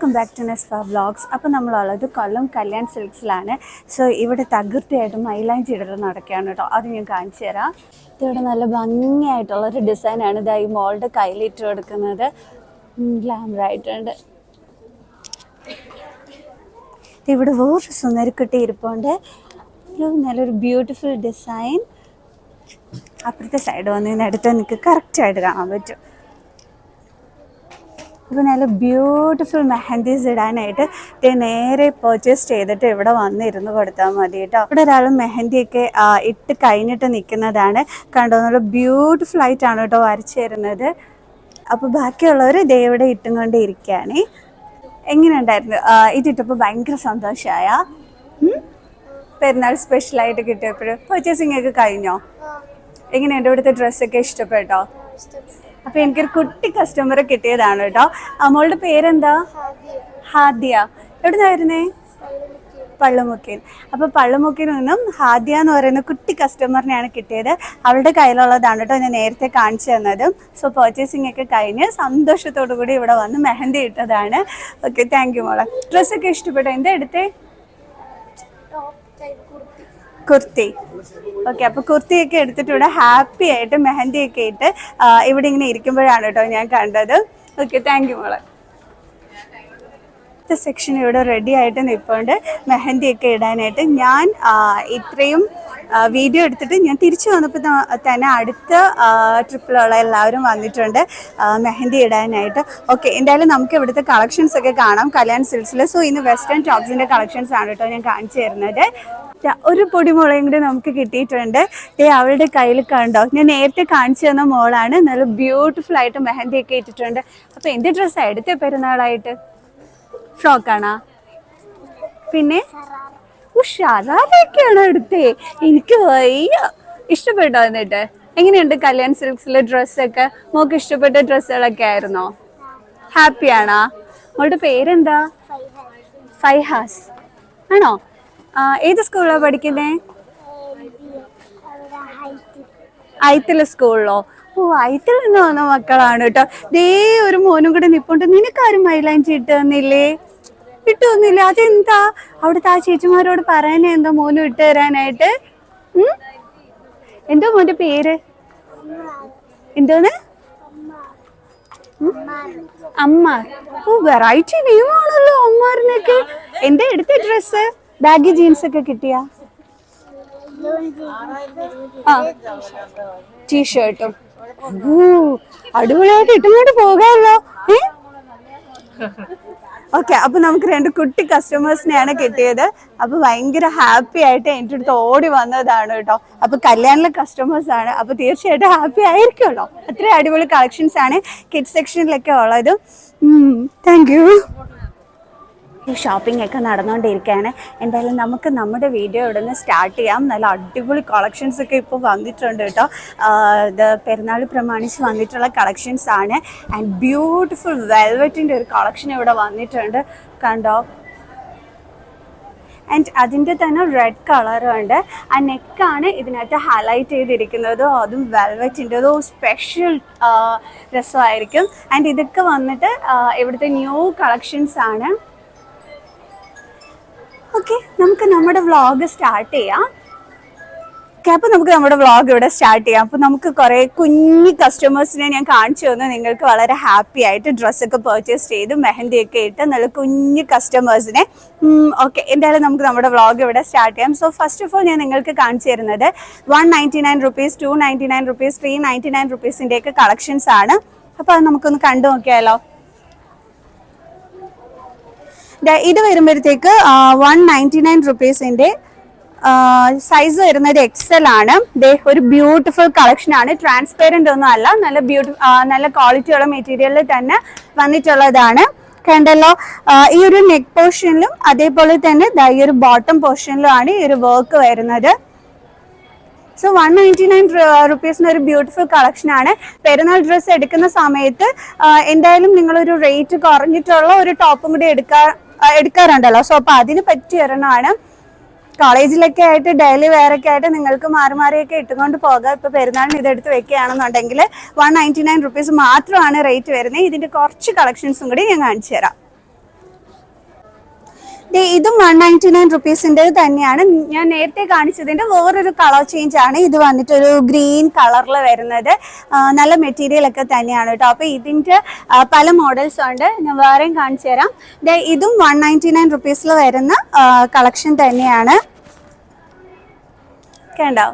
Welcome back to Nesfa vlogs. അപ്പോൾ നമ്മളുള്ളത് കൊല്ലം Kalyan സിൽക്സിലാണ്. So ഇവിടെ തകൃതിയായിട്ട് മൈലാഞ്ചി ഇടൽ നടക്കുകയാണ് കേട്ടോ. അത് ഞാൻ കാണിച്ചു തരാം. ഇതിവിടെ നല്ല ഭംഗിയായിട്ടുള്ളൊരു ഡിസൈനാണ് ഇതാ ഈ മോളുടെ കയ്യിലിട്ട് കൊടുക്കുന്നത്. ഗ്ലാമറായിട്ടുണ്ട്. ഇവിടെ വേറൊരു സുന്ദരിക്കുട്ടി ഇരിപ്പുണ്ട്. നല്ലൊരു ബ്യൂട്ടിഫുൾ ഡിസൈൻ. അപ്പുറത്തെ സൈഡ് വന്നതിനടുത്ത് എനിക്ക് കറക്റ്റായിട്ട് കാണാൻ പറ്റും. അപ്പോൾ നല്ല ബ്യൂട്ടിഫുൾ മെഹന്തീസ് ഇടാനായിട്ട് നേരെ പർച്ചേസ് ചെയ്തിട്ട് ഇവിടെ വന്നിരുന്ന് കൊടുത്താൽ മതി കേട്ടോ. ഇവിടെ ഒരാൾ മെഹന്തിയൊക്കെ ഇട്ട് കഴിഞ്ഞിട്ട് നിൽക്കുന്നതാണ്. കണ്ടോ, നല്ല ബ്യൂട്ടിഫുൾ ആയിട്ടാണ് കേട്ടോ വരച്ചു തരുന്നത്. അപ്പോൾ ബാക്കിയുള്ളവർ ദേ ഇവിടെ ഇട്ടും കൊണ്ട് ഇരിക്കുകയാണ്. എങ്ങനെയുണ്ടായിരുന്നു ഇതിട്ടപ്പോൾ? ഭയങ്കര സന്തോഷമായ പെരുന്നാൾ സ്പെഷ്യലായിട്ട് കിട്ടിയപ്പോഴും പർച്ചേസിംഗ് ഒക്കെ കഴിഞ്ഞോ? എങ്ങനെയുണ്ട് ഇവിടുത്തെ ഡ്രസ്സൊക്കെ ഇഷ്ടപ്പെട്ടോ? അപ്പോൾ എനിക്കൊരു കുട്ടി കസ്റ്റമറെ കിട്ടിയതാണ് കേട്ടോ. മോളുടെ പേരെന്താ? ഹാദിയ. എവിടുന്നായിരുന്നേ? പള്ളുമുക്കിൽ. അപ്പോൾ പള്ളുമുക്കിൽ നിന്നും ഹാദിയ എന്ന് പറയുന്ന കുട്ടി കസ്റ്റമറിനെയാണ് കിട്ടിയത്. അവളുടെ കയ്യിലുള്ളതാണ് കേട്ടോ ഞാൻ നേരത്തെ കാണിച്ചു തന്നതും. സോ പർച്ചേസിംഗ് ഒക്കെ കഴിഞ്ഞ് സന്തോഷത്തോടു കൂടി ഇവിടെ വന്ന് മെഹന്തി ഇട്ടതാണ്. ഓക്കെ, താങ്ക് യു മോളെ. ഡ്രസ്സൊക്കെ ഇഷ്ടപ്പെട്ടോ? എന്താ എടുത്തേ? കുർത്തി. ഓക്കെ, അപ്പോൾ കുർത്തിയൊക്കെ എടുത്തിട്ട് ഇവിടെ ഹാപ്പി ആയിട്ട് മെഹന്തിയൊക്കെ ഇട്ട് ഇവിടെ ഇങ്ങനെ ഇരിക്കുമ്പോഴാണ് കേട്ടോ ഞാൻ കണ്ടത്. ഓക്കെ, താങ്ക് യു മോളെ. സെക്ഷൻ ഇവിടെ റെഡി ആയിട്ട് നിൽപ്പുണ്ട് മെഹന്തിയൊക്കെ ഇടാനായിട്ട്. ഞാൻ ഇത്രയും വീഡിയോ എടുത്തിട്ട് ഞാൻ തിരിച്ചു വന്നപ്പോൾ തന്നെ അടുത്ത ട്രിപ്പിലുള്ള എല്ലാവരും വന്നിട്ടുണ്ട് മെഹന്തി ഇടാനായിട്ട്. ഓക്കെ, എന്തായാലും നമുക്ക് ഇവിടുത്തെ കളക്ഷൻസ് ഒക്കെ കാണാം കല്യാൺ സിൽക്സിൽ. സോ ഇന്ന് വെസ്റ്റേൺ ടോപ്സിൻ്റെ കളക്ഷൻസ് ആണ് കേട്ടോ ഞാൻ കാണിച്ചു തരുന്നത്. ഒരു പൊടിമുളയും കൂടി നമുക്ക് കിട്ടിയിട്ടുണ്ട്. അവളുടെ കയ്യിൽ കണ്ടോ, ഞാൻ നേരത്തെ കാണിച്ചു തന്ന മോളാണ്. നല്ല ബ്യൂട്ടിഫുൾ ആയിട്ട് മെഹന്തിയൊക്കെ ഇട്ടിട്ടുണ്ട്. അപ്പോൾ എന്ത് ഡ്രസ്സാണ് എടുത്തേ പെരുന്നാളായിട്ട്? ഫ്രോക്കാണോ? പിന്നെ ഷറാറൊക്കെയാണോ എടുത്തേ? എനിക്ക് വയ്യ. ഇഷ്ടപ്പെട്ടോ? എന്നിട്ട് എങ്ങനെയുണ്ട് കല്യാൺ സിൽക്സിലെ ഡ്രസ്സൊക്കെ? മോൾക്ക് ഇഷ്ടപ്പെട്ട ഡ്രസ്സുകളൊക്കെ ആയിരുന്നോ? ഹാപ്പിയാണോ? മോളുടെ പേരെന്താ? ഫൈഹാസ് ആണോ? ഏത് സ്കൂളിലാണ് പഠിക്കുന്നത്? ഐത്തിലെ സ്കൂളിലോ? ഓ, ഐത്തിൽ നിന്ന് വന്ന മക്കളാണ് കേട്ടോ. ദേ ഒരു മോനും കൂടെ നിപ്പുണ്ട്. നിനക്കാരും മൈലാഞ്ചി ഇട്ട് തന്നില്ലേ? ഇട്ട് തന്നില്ല? അതെന്താ? അവിടുത്തെ ആ ചേച്ചിമാരോട് പറയാനേ എന്താ മോനും ഇട്ട് തരാനായിട്ട്? എന്തോ മോന്റെ പേര്? എന്തോന്ന്? അമ്മാർ. ഓ, വെറൈറ്റി നെയിമാണല്ലോ അമ്മാറിനൊക്കെ. എന്താ എടുത്ത ഡ്രസ്സ്? ബാഗി ജീൻസ് ഒക്കെ കിട്ടിയ? ടീഷർട്ടും. അടിപൊളിയായിട്ട് ഇട്ടുകൊണ്ട് പോകാമല്ലോ. ഓക്കെ, അപ്പൊ നമുക്ക് രണ്ട് കുട്ടി കസ്റ്റമേഴ്സിനെയാണ് കിട്ടിയത്. അപ്പൊ ഭയങ്കര ഹാപ്പി ആയിട്ട് എൻ്റെ അടുത്ത് ഓടി വന്നതാണ് കേട്ടോ. അപ്പൊ കല്യാണിലെ കസ്റ്റമേഴ്സ് ആണ്, അപ്പൊ തീർച്ചയായിട്ടും ഹാപ്പി ആയിരിക്കുമല്ലോ. അത്രയും അടിപൊളി കളക്ഷൻസ് ആണ് കിഡ്സ് സെക്ഷനിലൊക്കെ ഉള്ളത്. Thank you. ഷോപ്പിംഗ് ഒക്കെ നടന്നുകൊണ്ടിരിക്കുകയാണ്. എന്തായാലും നമുക്ക് നമ്മുടെ വീഡിയോ ഇവിടെ നിന്ന് സ്റ്റാർട്ട് ചെയ്യാം. നല്ല അടിപൊളി കളക്ഷൻസ് ഒക്കെ ഇപ്പോൾ വന്നിട്ടുണ്ട് കേട്ടോ. ഇത് പെരുന്നാൾ പ്രമാണിച്ച് വന്നിട്ടുള്ള കളക്ഷൻസ് ആണ്. ആൻഡ് ബ്യൂട്ടിഫുൾ വെൽവെറ്റിൻ്റെ ഒരു കളക്ഷൻ ഇവിടെ വന്നിട്ടുണ്ട്. കണ്ടോ? ആൻഡ് അതിൻ്റെ തന്നെ റെഡ് കളറും ഉണ്ട്. ആ നെക്കാണ് ഇതിനകത്ത് ഹൈലൈറ്റ് ചെയ്തിരിക്കുന്നത്. അതും വെൽവെറ്റിൻ്റെ ഒരു സ്പെഷ്യൽ രസമായിരിക്കും. ആൻഡ് ഇതൊക്കെ വന്നിട്ട് ഇവിടുത്തെ ന്യൂ കളക്ഷൻസ് ആണ്. ഓക്കെ, നമുക്ക് നമ്മുടെ വ്ളോഗ് സ്റ്റാർട്ട് ചെയ്യാം. അപ്പോൾ നമുക്ക് നമ്മുടെ വ്ളോഗ് ഇവിടെ സ്റ്റാർട്ട് ചെയ്യാം. അപ്പോൾ നമുക്ക് കുറേ കുഞ്ഞു കസ്റ്റമേഴ്സിനെ ഞാൻ കാണിച്ചു തന്നു. നിങ്ങൾക്ക് വളരെ ഹാപ്പി ആയിട്ട് ഡ്രസ്സൊക്കെ പർച്ചേസ് ചെയ്ത് മെഹന്തിയൊക്കെ ഇട്ട് നല്ല കുഞ്ഞു കസ്റ്റമേഴ്സിനെ. ഓക്കെ, എന്തായാലും നമുക്ക് നമ്മുടെ വ്ളോഗ് ഇവിടെ സ്റ്റാർട്ട് ചെയ്യാം. സോ ഫസ്റ്റ് ഓഫ് ഓൾ ഞാൻ നിങ്ങൾക്ക് കാണിച്ചു തരുന്നത് 199 rupees, 299 rupees, 399 rupeesൻ്റെയൊക്കെ കളക്ഷൻസ് ആണ്. അപ്പോൾ അത് നമുക്കൊന്ന് കണ്ടു നോക്കിയാലോ. ഇത് വരുമ്പോഴത്തേക്ക് 199 rupeesൻ്റെ സൈസ് വരുന്നത് XL ആണ്. ഒരു ബ്യൂട്ടിഫുൾ കളക്ഷൻ ആണ്. ട്രാൻസ്പെറൻ്റ് ഒന്നും അല്ല, നല്ല ക്വാളിറ്റിയുള്ള മെറ്റീരിയലിൽ തന്നെ വന്നിട്ടുള്ളതാണ്. കണ്ടല്ലോ, ഈ ഒരു നെക്ക് പോർഷനിലും അതേപോലെ തന്നെ ഈ ഒരു ബോട്ടം പോർഷനിലും ആണ് ഈ ഒരു വർക്ക് വരുന്നത്. സോ 199 rupeesന് ഒരു ബ്യൂട്ടിഫുൾ കളക്ഷൻ ആണ്. പെരുന്നാൾ ഡ്രസ്സ് എടുക്കുന്ന സമയത്ത് എന്തായാലും നിങ്ങളൊരു റേറ്റ് കുറഞ്ഞിട്ടുള്ള ഒരു ടോപ്പും കൂടി എടുക്കാറുണ്ടല്ലോ. സോ അപ്പോൾ അതിന് പറ്റിയ ഒരെണ്ണമാണ്. കോളേജിലൊക്കെ ആയിട്ട് ഡെയിലി വെയറൊക്കെ ആയിട്ട് നിങ്ങൾക്ക് മാറി മാറിയൊക്കെ ഇട്ടുകൊണ്ട് പോകാം. ഇപ്പോൾ പെരുന്നാളിന് ഇതെടുത്ത് വെക്കുകയാണെന്നുണ്ടെങ്കിൽ 199 rupees മാത്രമാണ് റേറ്റ് വരുന്നത്. ഇതിൻ്റെ കുറച്ച് കളക്ഷൻസും കൂടി ഞാൻ കാണിച്ചു തരാം. ഇതും 199 റുപ്പീസിൻ്റെ തന്നെയാണ്. ഞാൻ നേരത്തെ കാണിച്ചതിൻ്റെ വേറൊരു കളർ ചേഞ്ച് ആണ്. ഇത് വന്നിട്ടൊരു ഗ്രീൻ കളറിൽ വരുന്നത്. നല്ല മെറ്റീരിയൽ ഒക്കെ തന്നെയാണ് കേട്ടോ. അപ്പോൾ ഇതിൻ്റെ പല മോഡൽസ് ഉണ്ട്, ഞാൻ വേറെയും കാണിച്ചു തരാം. ഇതും 199 റുപ്പീസിൽ വരുന്ന കളക്ഷൻ തന്നെയാണ്. കണ്ടോ,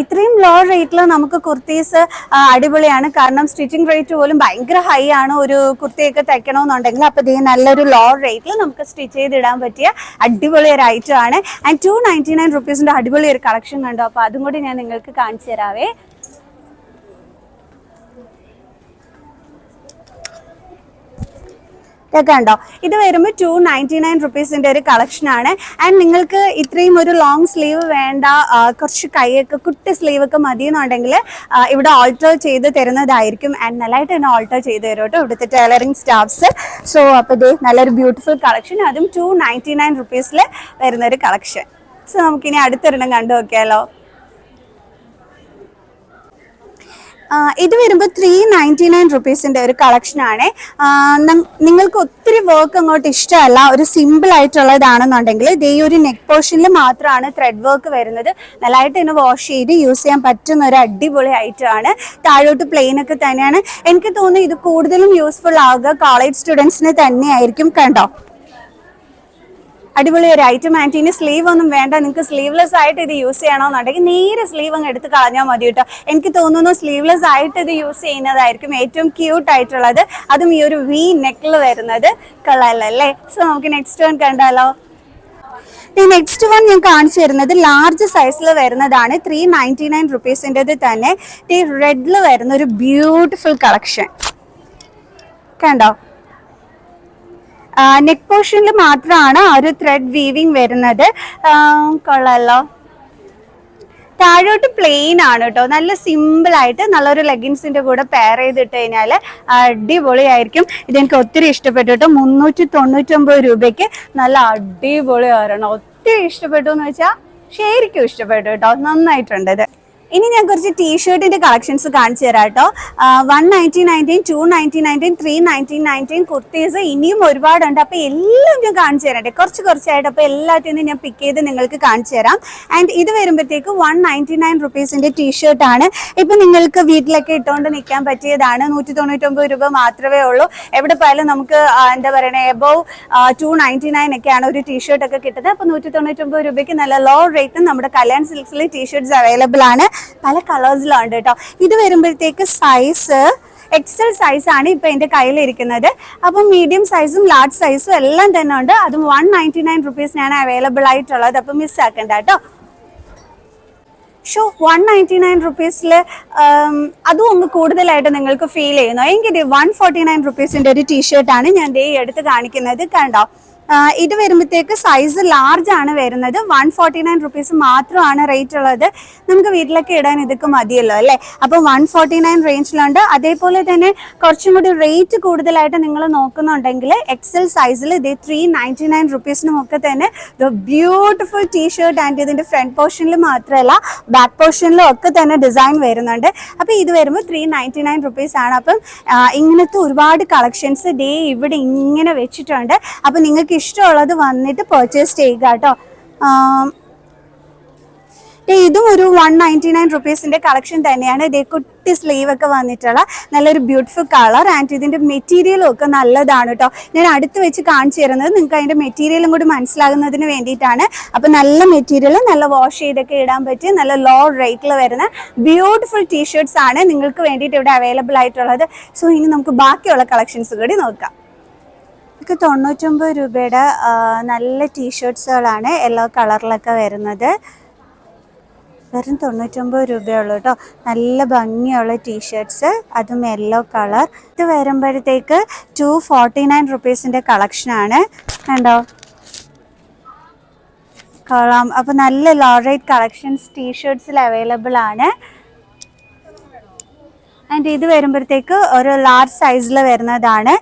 ഇത്രയും ലോ റേറ്റിൽ നമുക്ക് കുർത്തീസ് അടിപൊളിയാണ്. കാരണം സ്റ്റിച്ചിങ് റേറ്റ് പോലും ഭയങ്കര ഹൈ ആണ് ഒരു കുർത്തിയൊക്കെ തയ്ക്കണമെന്നുണ്ടെങ്കിൽ. അപ്പോൾ ഇത് നല്ലൊരു ലോ റേറ്റിൽ നമുക്ക് സ്റ്റിച്ച് ചെയ്തിടാൻ പറ്റിയ അടിപൊളി ഒരു ഐറ്റം ആണ്. ആൻഡ് 299 റുപ്പീസിൻ്റെ അടിപൊളി ഒരു കളക്ഷൻ കണ്ടോ. അപ്പോൾ അതും കൂടി ഞാൻ നിങ്ങൾക്ക് കാണിച്ചു തരാവേ. കണ്ടോ, ഇത് വരുമ്പോൾ 299 റുപ്പീസിൻ്റെ ഒരു കളക്ഷനാണ്. ആൻഡ് നിങ്ങൾക്ക് ഇത്രയും ഒരു ലോങ് സ്ലീവ് വേണ്ട, കുറച്ച് കൈയൊക്കെ കുട്ടി സ്ലീവൊക്കെ മതി എന്നുണ്ടെങ്കിൽ ഇവിടെ ഓൾട്ടർ ചെയ്ത് തരുന്നതായിരിക്കും. ആൻഡ് നല്ലതായിട്ട് തന്നെ ഓൾട്ടർ ചെയ്ത് തരും കേട്ടോ ഇവിടുത്തെ ടൈലറിങ് സ്റ്റാഫ്സ്. സോ അപ്പോൾ ഇത് നല്ലൊരു ബ്യൂട്ടിഫുൾ കളക്ഷൻ, അതും 299 റുപ്പീസിൽ വരുന്നൊരു കളക്ഷൻ. സോ നമുക്കിനി അടുത്തൊരെണ്ണം കണ്ടു നോക്കിയാലോ. ഇത് വരുമ്പോൾ 399 റുപ്പീസിൻ്റെ ഒരു കളക്ഷനാണ്. നിങ്ങൾക്ക് ഒത്തിരി വർക്ക് അങ്ങോട്ട് ഇഷ്ടമല്ല, ഒരു സിമ്പിൾ ആയിട്ടുള്ളതാണെന്നുണ്ടെങ്കിൽ ഈ ഒരു നെക്ക് പോർഷനിൽ മാത്രമാണ് ത്രെഡ് വർക്ക് വരുന്നത്. നല്ലതായിട്ട് തന്നെ വാഷ് ചെയ്ത് യൂസ് ചെയ്യാൻ പറ്റുന്ന ഒരു അടിപൊളി ഐറ്റം ആണ്. താഴോട്ട് പ്ലെയിൻ ഒക്കെ തന്നെയാണ്. എനിക്ക് തോന്നുന്നു ഇത് കൂടുതലും യൂസ്ഫുൾ ആവുക കോളേജ് സ്റ്റുഡൻസിന് തന്നെയായിരിക്കും. കണ്ടോ, അടിപൊളി ഒരു ഐറ്റം. ആൻഡ് ഇനി സ്ലീവ് ഒന്നും വേണ്ട, നിങ്ങൾക്ക് സ്ലീവ്ലെസ് ആയിട്ട് ഇത് യൂസ് ചെയ്യണമെന്നുണ്ടെങ്കിൽ നേരെ സ്ലീവ് അങ്ങ് എടുത്ത് കളഞ്ഞാൽ മതി കേട്ടോ. എനിക്ക് തോന്നുന്നു സ്ലീവ്ലെസ് ആയിട്ട് ഇത് യൂസ് ചെയ്യുന്നതായിരിക്കും ഏറ്റവും ക്യൂട്ട് ആയിട്ടുള്ളത്. അതും ഈ ഒരു വി നെക്കിൽ വരുന്നത് കളറല്ലേ. സോ നമുക്ക് നെക്സ്റ്റ് വൺ കണ്ടാലോ. നെക്സ്റ്റ് വൺ ഞാൻ കാണിച്ചു തരുന്നത് ലാർജ് സൈസിൽ വരുന്നതാണ്. 399 റുപ്പീസിൻ്റെത് തന്നെ ഈ റെഡിൽ വരുന്ന ഒരു ബ്യൂട്ടിഫുൾ കളക്ഷൻ കണ്ടോ. നെക്ക് പോർഷനിൽ മാത്രമാണ് ആ ഒരു ത്രെഡ് വീവിങ് വരുന്നത്. കൊള്ളാലോ. താഴോട്ട് പ്ലെയിൻ ആണ് കേട്ടോ. നല്ല സിമ്പിൾ ആയിട്ട് നല്ലൊരു ലെഗിൻസിന്റെ കൂടെ പെയർ ചെയ്തിട്ട് കഴിഞ്ഞാൽ അടിപൊളിയായിരിക്കും. ഇതെനിക്ക് ഒത്തിരി ഇഷ്ടപ്പെട്ടു കേട്ടോ. 399 രൂപയ്ക്ക് നല്ല അടിപൊളി ഒരെണ്ണം. ഒത്തിരി ഇഷ്ടപ്പെട്ടു എന്ന് വെച്ചാൽ ശരിക്കും ഇഷ്ടപ്പെട്ടു കേട്ടോ. നന്നായിട്ടുണ്ട് ഇത്. ഇനി ഞാൻ കുറച്ച് ടീഷർട്ടിന്റെ കളക്ഷൻസ് കാണിച്ചു തരാം കേട്ടോ. 199, 299, 399 കുർത്തീസ് ഇനിയും ഒരുപാടുണ്ട്. അപ്പോൾ എല്ലാം ഞാൻ കാണിച്ചു തരട്ടെ, കുറച്ചായിട്ട്. അപ്പോൾ എല്ലാത്തിനും ഞാൻ പിക്ക് ചെയ്ത് നിങ്ങൾക്ക് കാണിച്ചു തരാം. ആൻഡ് ഇത് വരുമ്പോഴത്തേക്ക് 199 റുപ്പീസിന്റെ ടീഷർട്ടാണ്. ഇപ്പം നിങ്ങൾക്ക് വീട്ടിലൊക്കെ ഇട്ടുകൊണ്ട് നിൽക്കാൻ പറ്റിയതാണ്. 199 രൂപ മാത്രമേ ഉള്ളൂ. എവിടെ പോയാലും നമുക്ക് എന്താ പറയണേ, എബവ് 299 ഒക്കെയാണ് ഒരു ടീഷർട്ടൊക്കെ കിട്ടുന്നത്. അപ്പോൾ 199 രൂപയ്ക്ക് നല്ല ലോ റേറ്റും നമ്മുടെ കല്യാൺ സിൽക്സിൽ ടീഷർട്ട്സ് അവൈലബിൾ ആണ്. പല കളേഴ്സിലുണ്ട് കേട്ടോ. ഇത് വരുമ്പോഴത്തേക്ക് സൈസ് എക്സൽ സൈസ് ആണ് ഇപ്പൊ എന്റെ കയ്യിലിരിക്കുന്നത്. അപ്പം മീഡിയം സൈസും ലാർജ് സൈസും എല്ലാം തന്നെ ഉണ്ട്. അതും 199 റുപ്പീസിനാണ് അവൈലബിൾ ആയിട്ടുള്ളത്. അപ്പം മിസ്സാക്കണ്ട കേട്ടോ. 199 റുപ്പീസിൽ അതും ഒന്ന് കൂടുതലായിട്ട് നിങ്ങൾക്ക് ഫീൽ ചെയ്യുന്നു എങ്കിൽ 149 റുപ്പീസിന്റെ ഒരു ടീഷർട്ടാണ് ഞാൻ ദേ എടുത്ത് കാണിക്കുന്നത്. കണ്ടോ, ഇത് വരുമ്പോഴത്തേക്ക് സൈസ് ലാർജ് ആണ് വരുന്നത്. 149 റുപ്പീസ് മാത്രമാണ് റേറ്റ് ഉള്ളത്. നമുക്ക് വീട്ടിലൊക്കെ ഇടാൻ ഇതൊക്കെ മതിയല്ലോ അല്ലേ. അപ്പോൾ 149 റേഞ്ചിലുണ്ട്. അതേപോലെ തന്നെ കുറച്ചും കൂടി റേറ്റ് കൂടുതലായിട്ട് നിങ്ങൾ നോക്കുന്നുണ്ടെങ്കിൽ എക്സൽ സൈസിൽ ഇത് 399 റുപ്പീസിനും ഒക്കെ തന്നെ ബ്യൂട്ടിഫുൾ ടീഷർട്ട്. ആൻഡ് ഇതിന്റെ ഫ്രണ്ട് പോർഷനിൽ മാത്രമല്ല ബാക്ക് പോർഷനിലും ഒക്കെ തന്നെ ഡിസൈൻ വരുന്നുണ്ട്. അപ്പോൾ ഇത് വരുമ്പോൾ 399 റുപ്പീസ് ആണ്. അപ്പം ഇങ്ങനത്തെ ഒരുപാട് കളക്ഷൻസ് ഡേ ഇവിടെ ഇങ്ങനെ വെച്ചിട്ടുണ്ട്. അപ്പം നിങ്ങൾക്ക് ഇഷ്ടമുള്ളത് വന്നിട്ട് പർച്ചേസ് ചെയ്യുക കേട്ടോ. ഇതും ഒരു 199 റുപ്പീസിന്റെ കളക്ഷൻ തന്നെയാണ്. ഇതേ കുട്ടി സ്ലീവ് ഒക്കെ വന്നിട്ടുള്ള നല്ലൊരു ബ്യൂട്ടിഫുൾ കളർ. ആൻഡ് ഇതിന്റെ മെറ്റീരിയലും ഒക്കെ നല്ലതാണ് കേട്ടോ. ഞാൻ അടുത്ത് വെച്ച് കാണിച്ചു തരുന്നത് നിങ്ങൾക്ക് അതിന്റെ മെറ്റീരിയലും കൂടി മനസ്സിലാകുന്നതിന് വേണ്ടിയിട്ടാണ്. അപ്പൊ നല്ല മെറ്റീരിയൽ, നല്ല വാഷ് ചെയ്തൊക്കെ ഇടാൻ പറ്റിയ നല്ല ലോ റേറ്റിൽ വരുന്ന ബ്യൂട്ടിഫുൾ ടീഷർട്ട്സ് ആണ് നിങ്ങൾക്ക് വേണ്ടിയിട്ട് ഇവിടെ അവൈലബിൾ ആയിട്ടുള്ളത്. സോ ഇനി നമുക്ക് ബാക്കിയുള്ള കളക്ഷൻസ് കൂടി നോക്കാം. 99 രൂപയുടെ നല്ല ടീഷർട്ട്സുകളാണ് യെല്ലോ കളറിലൊക്കെ വരുന്നത്. വെറും 99 രൂപയുള്ളൂ കേട്ടോ. നല്ല ഭംഗിയുള്ള ടീഷർട്ട്സ്, അതും യെല്ലോ കളർ. ഇത് വരുമ്പോഴത്തേക്ക് 249 റുപ്പീസിൻ്റെ കളക്ഷനാണ്. കണ്ടോ, കൊള്ളാം. അപ്പോൾ നല്ല ലോ റേറ്റ് കളക്ഷൻസ് ടീഷർട്ട്സിൽ അവൈലബിൾ ആണ്. ആൻഡ് ഇത് വരുമ്പോഴത്തേക്ക് ഒരു ലാർജ് സൈസിൽ വരുന്നതാണ്.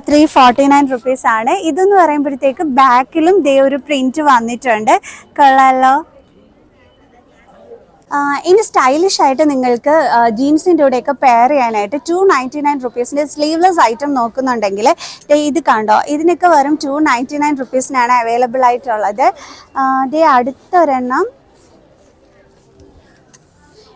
349 റുപ്പീസ് ആണ്. ഇതെന്ന് പറയുമ്പോഴത്തേക്ക് ബാക്കിലും ദേ ഒരു പ്രിന്റ് വന്നിട്ടുണ്ട്. കൊള്ളാലോ. ഇനി സ്റ്റൈലിഷ് ആയിട്ട് നിങ്ങൾക്ക് ജീൻസിൻ്റെ കൂടെയൊക്കെ പെയർ ചെയ്യാനായിട്ട് 299 സ്ലീവ്ലെസ് ഐറ്റം നോക്കുന്നുണ്ടെങ്കിൽ ഇത് കണ്ടോ, ഇതിനൊക്കെ വെറും 299 അവൈലബിൾ ആയിട്ടുള്ളത്. അടുത്തൊരെണ്ണം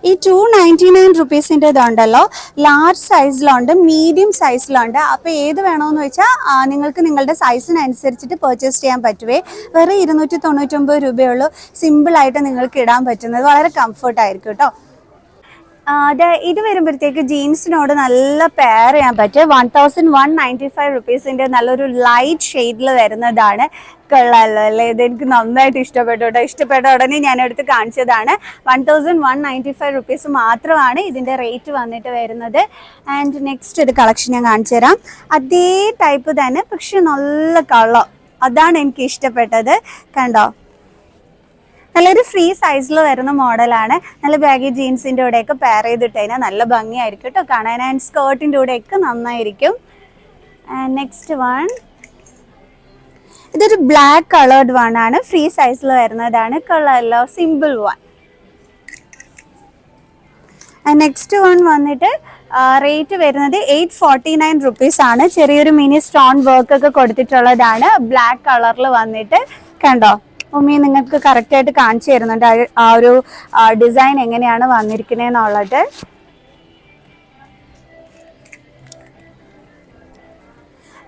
ഈ 299 ഇതുണ്ടല്ലോ, ലാർജ് സൈസിലുണ്ട്, മീഡിയം സൈസിലുണ്ട്. അപ്പോൾ ഏത് വേണമെന്ന് വെച്ചാൽ നിങ്ങൾക്ക് നിങ്ങളുടെ സൈസിനനുസരിച്ചിട്ട് പർച്ചേസ് ചെയ്യാൻ പറ്റുവേ. വെറും 299 രൂപയുള്ളൂ. സിമ്പിളായിട്ട് നിങ്ങൾക്ക് ഇടാൻ പറ്റുന്നത്, വളരെ കംഫർട്ടായിരിക്കും കേട്ടോ. ഇത് വരുമ്പോഴത്തേക്ക് ജീൻസിനോട് നല്ല പെയർ ചെയ്യാൻ പറ്റും. 1195 നല്ലൊരു ലൈറ്റ് ഷെയ്ഡിൽ വരുന്നതാണ്. കൊള്ളാമല്ലോ അല്ലേ? ഇതെനിക്ക് നന്നായിട്ട് ഇഷ്ടപ്പെട്ടു കേട്ടോ. ഇഷ്ടപ്പെട്ട ഉടനെ ഞാൻ എടുത്ത് കാണിച്ചതാണ്. 1195 മാത്രമാണ് ഇതിൻ്റെ റേറ്റ് വന്നിട്ട് വരുന്നത്. ആൻഡ് നെക്സ്റ്റ് ഒരു കളക്ഷൻ ഞാൻ കാണിച്ചു തരാം. അതേ ടൈപ്പ് തന്നെ, പക്ഷെ നല്ല കളർ, അതാണ് എനിക്ക് ഇഷ്ടപ്പെട്ടത്. കണ്ടോ, നല്ലൊരു ഫ്രീ സൈസിൽ വരുന്ന മോഡലാണ്. നല്ല ബാഗി ജീൻസിൻ്റെ കൂടെയൊക്കെ പെയർ ചെയ്തിട്ട് കഴിഞ്ഞാൽ നല്ല ഭംഗിയായിരിക്കും കേട്ടോ കാണാൻ. ആൻഡ് സ്കേർട്ടിൻ്റെ കൂടെയൊക്കെ നന്നായിരിക്കും. ആൻഡ് നെക്സ്റ്റ് വൺ, ഇതൊരു ബ്ലാക്ക് കളേർഡ് വൺ ആണ്, ഫ്രീ സൈസിൽ വരുന്നതാണ്. കൊള്ളാമല്ലോ, simple one. And next one വന്നിട്ട് റേറ്റ് വരുന്നത് 849 ആണ്. ചെറിയൊരു മിനി സ്റ്റോൺ വർക്ക് ഒക്കെ കൊടുത്തിട്ടുള്ളതാണ്. ബ്ലാക്ക് കളറിൽ വന്നിട്ട് കണ്ടോ, ഉമ്മി നിങ്ങൾക്ക് കറക്റ്റായിട്ട് കാണിച്ചു തരുന്നുണ്ട് ആ ഒരു ഡിസൈൻ എങ്ങനെയാണ് വന്നിരിക്കുന്നതെന്നുള്ളത്.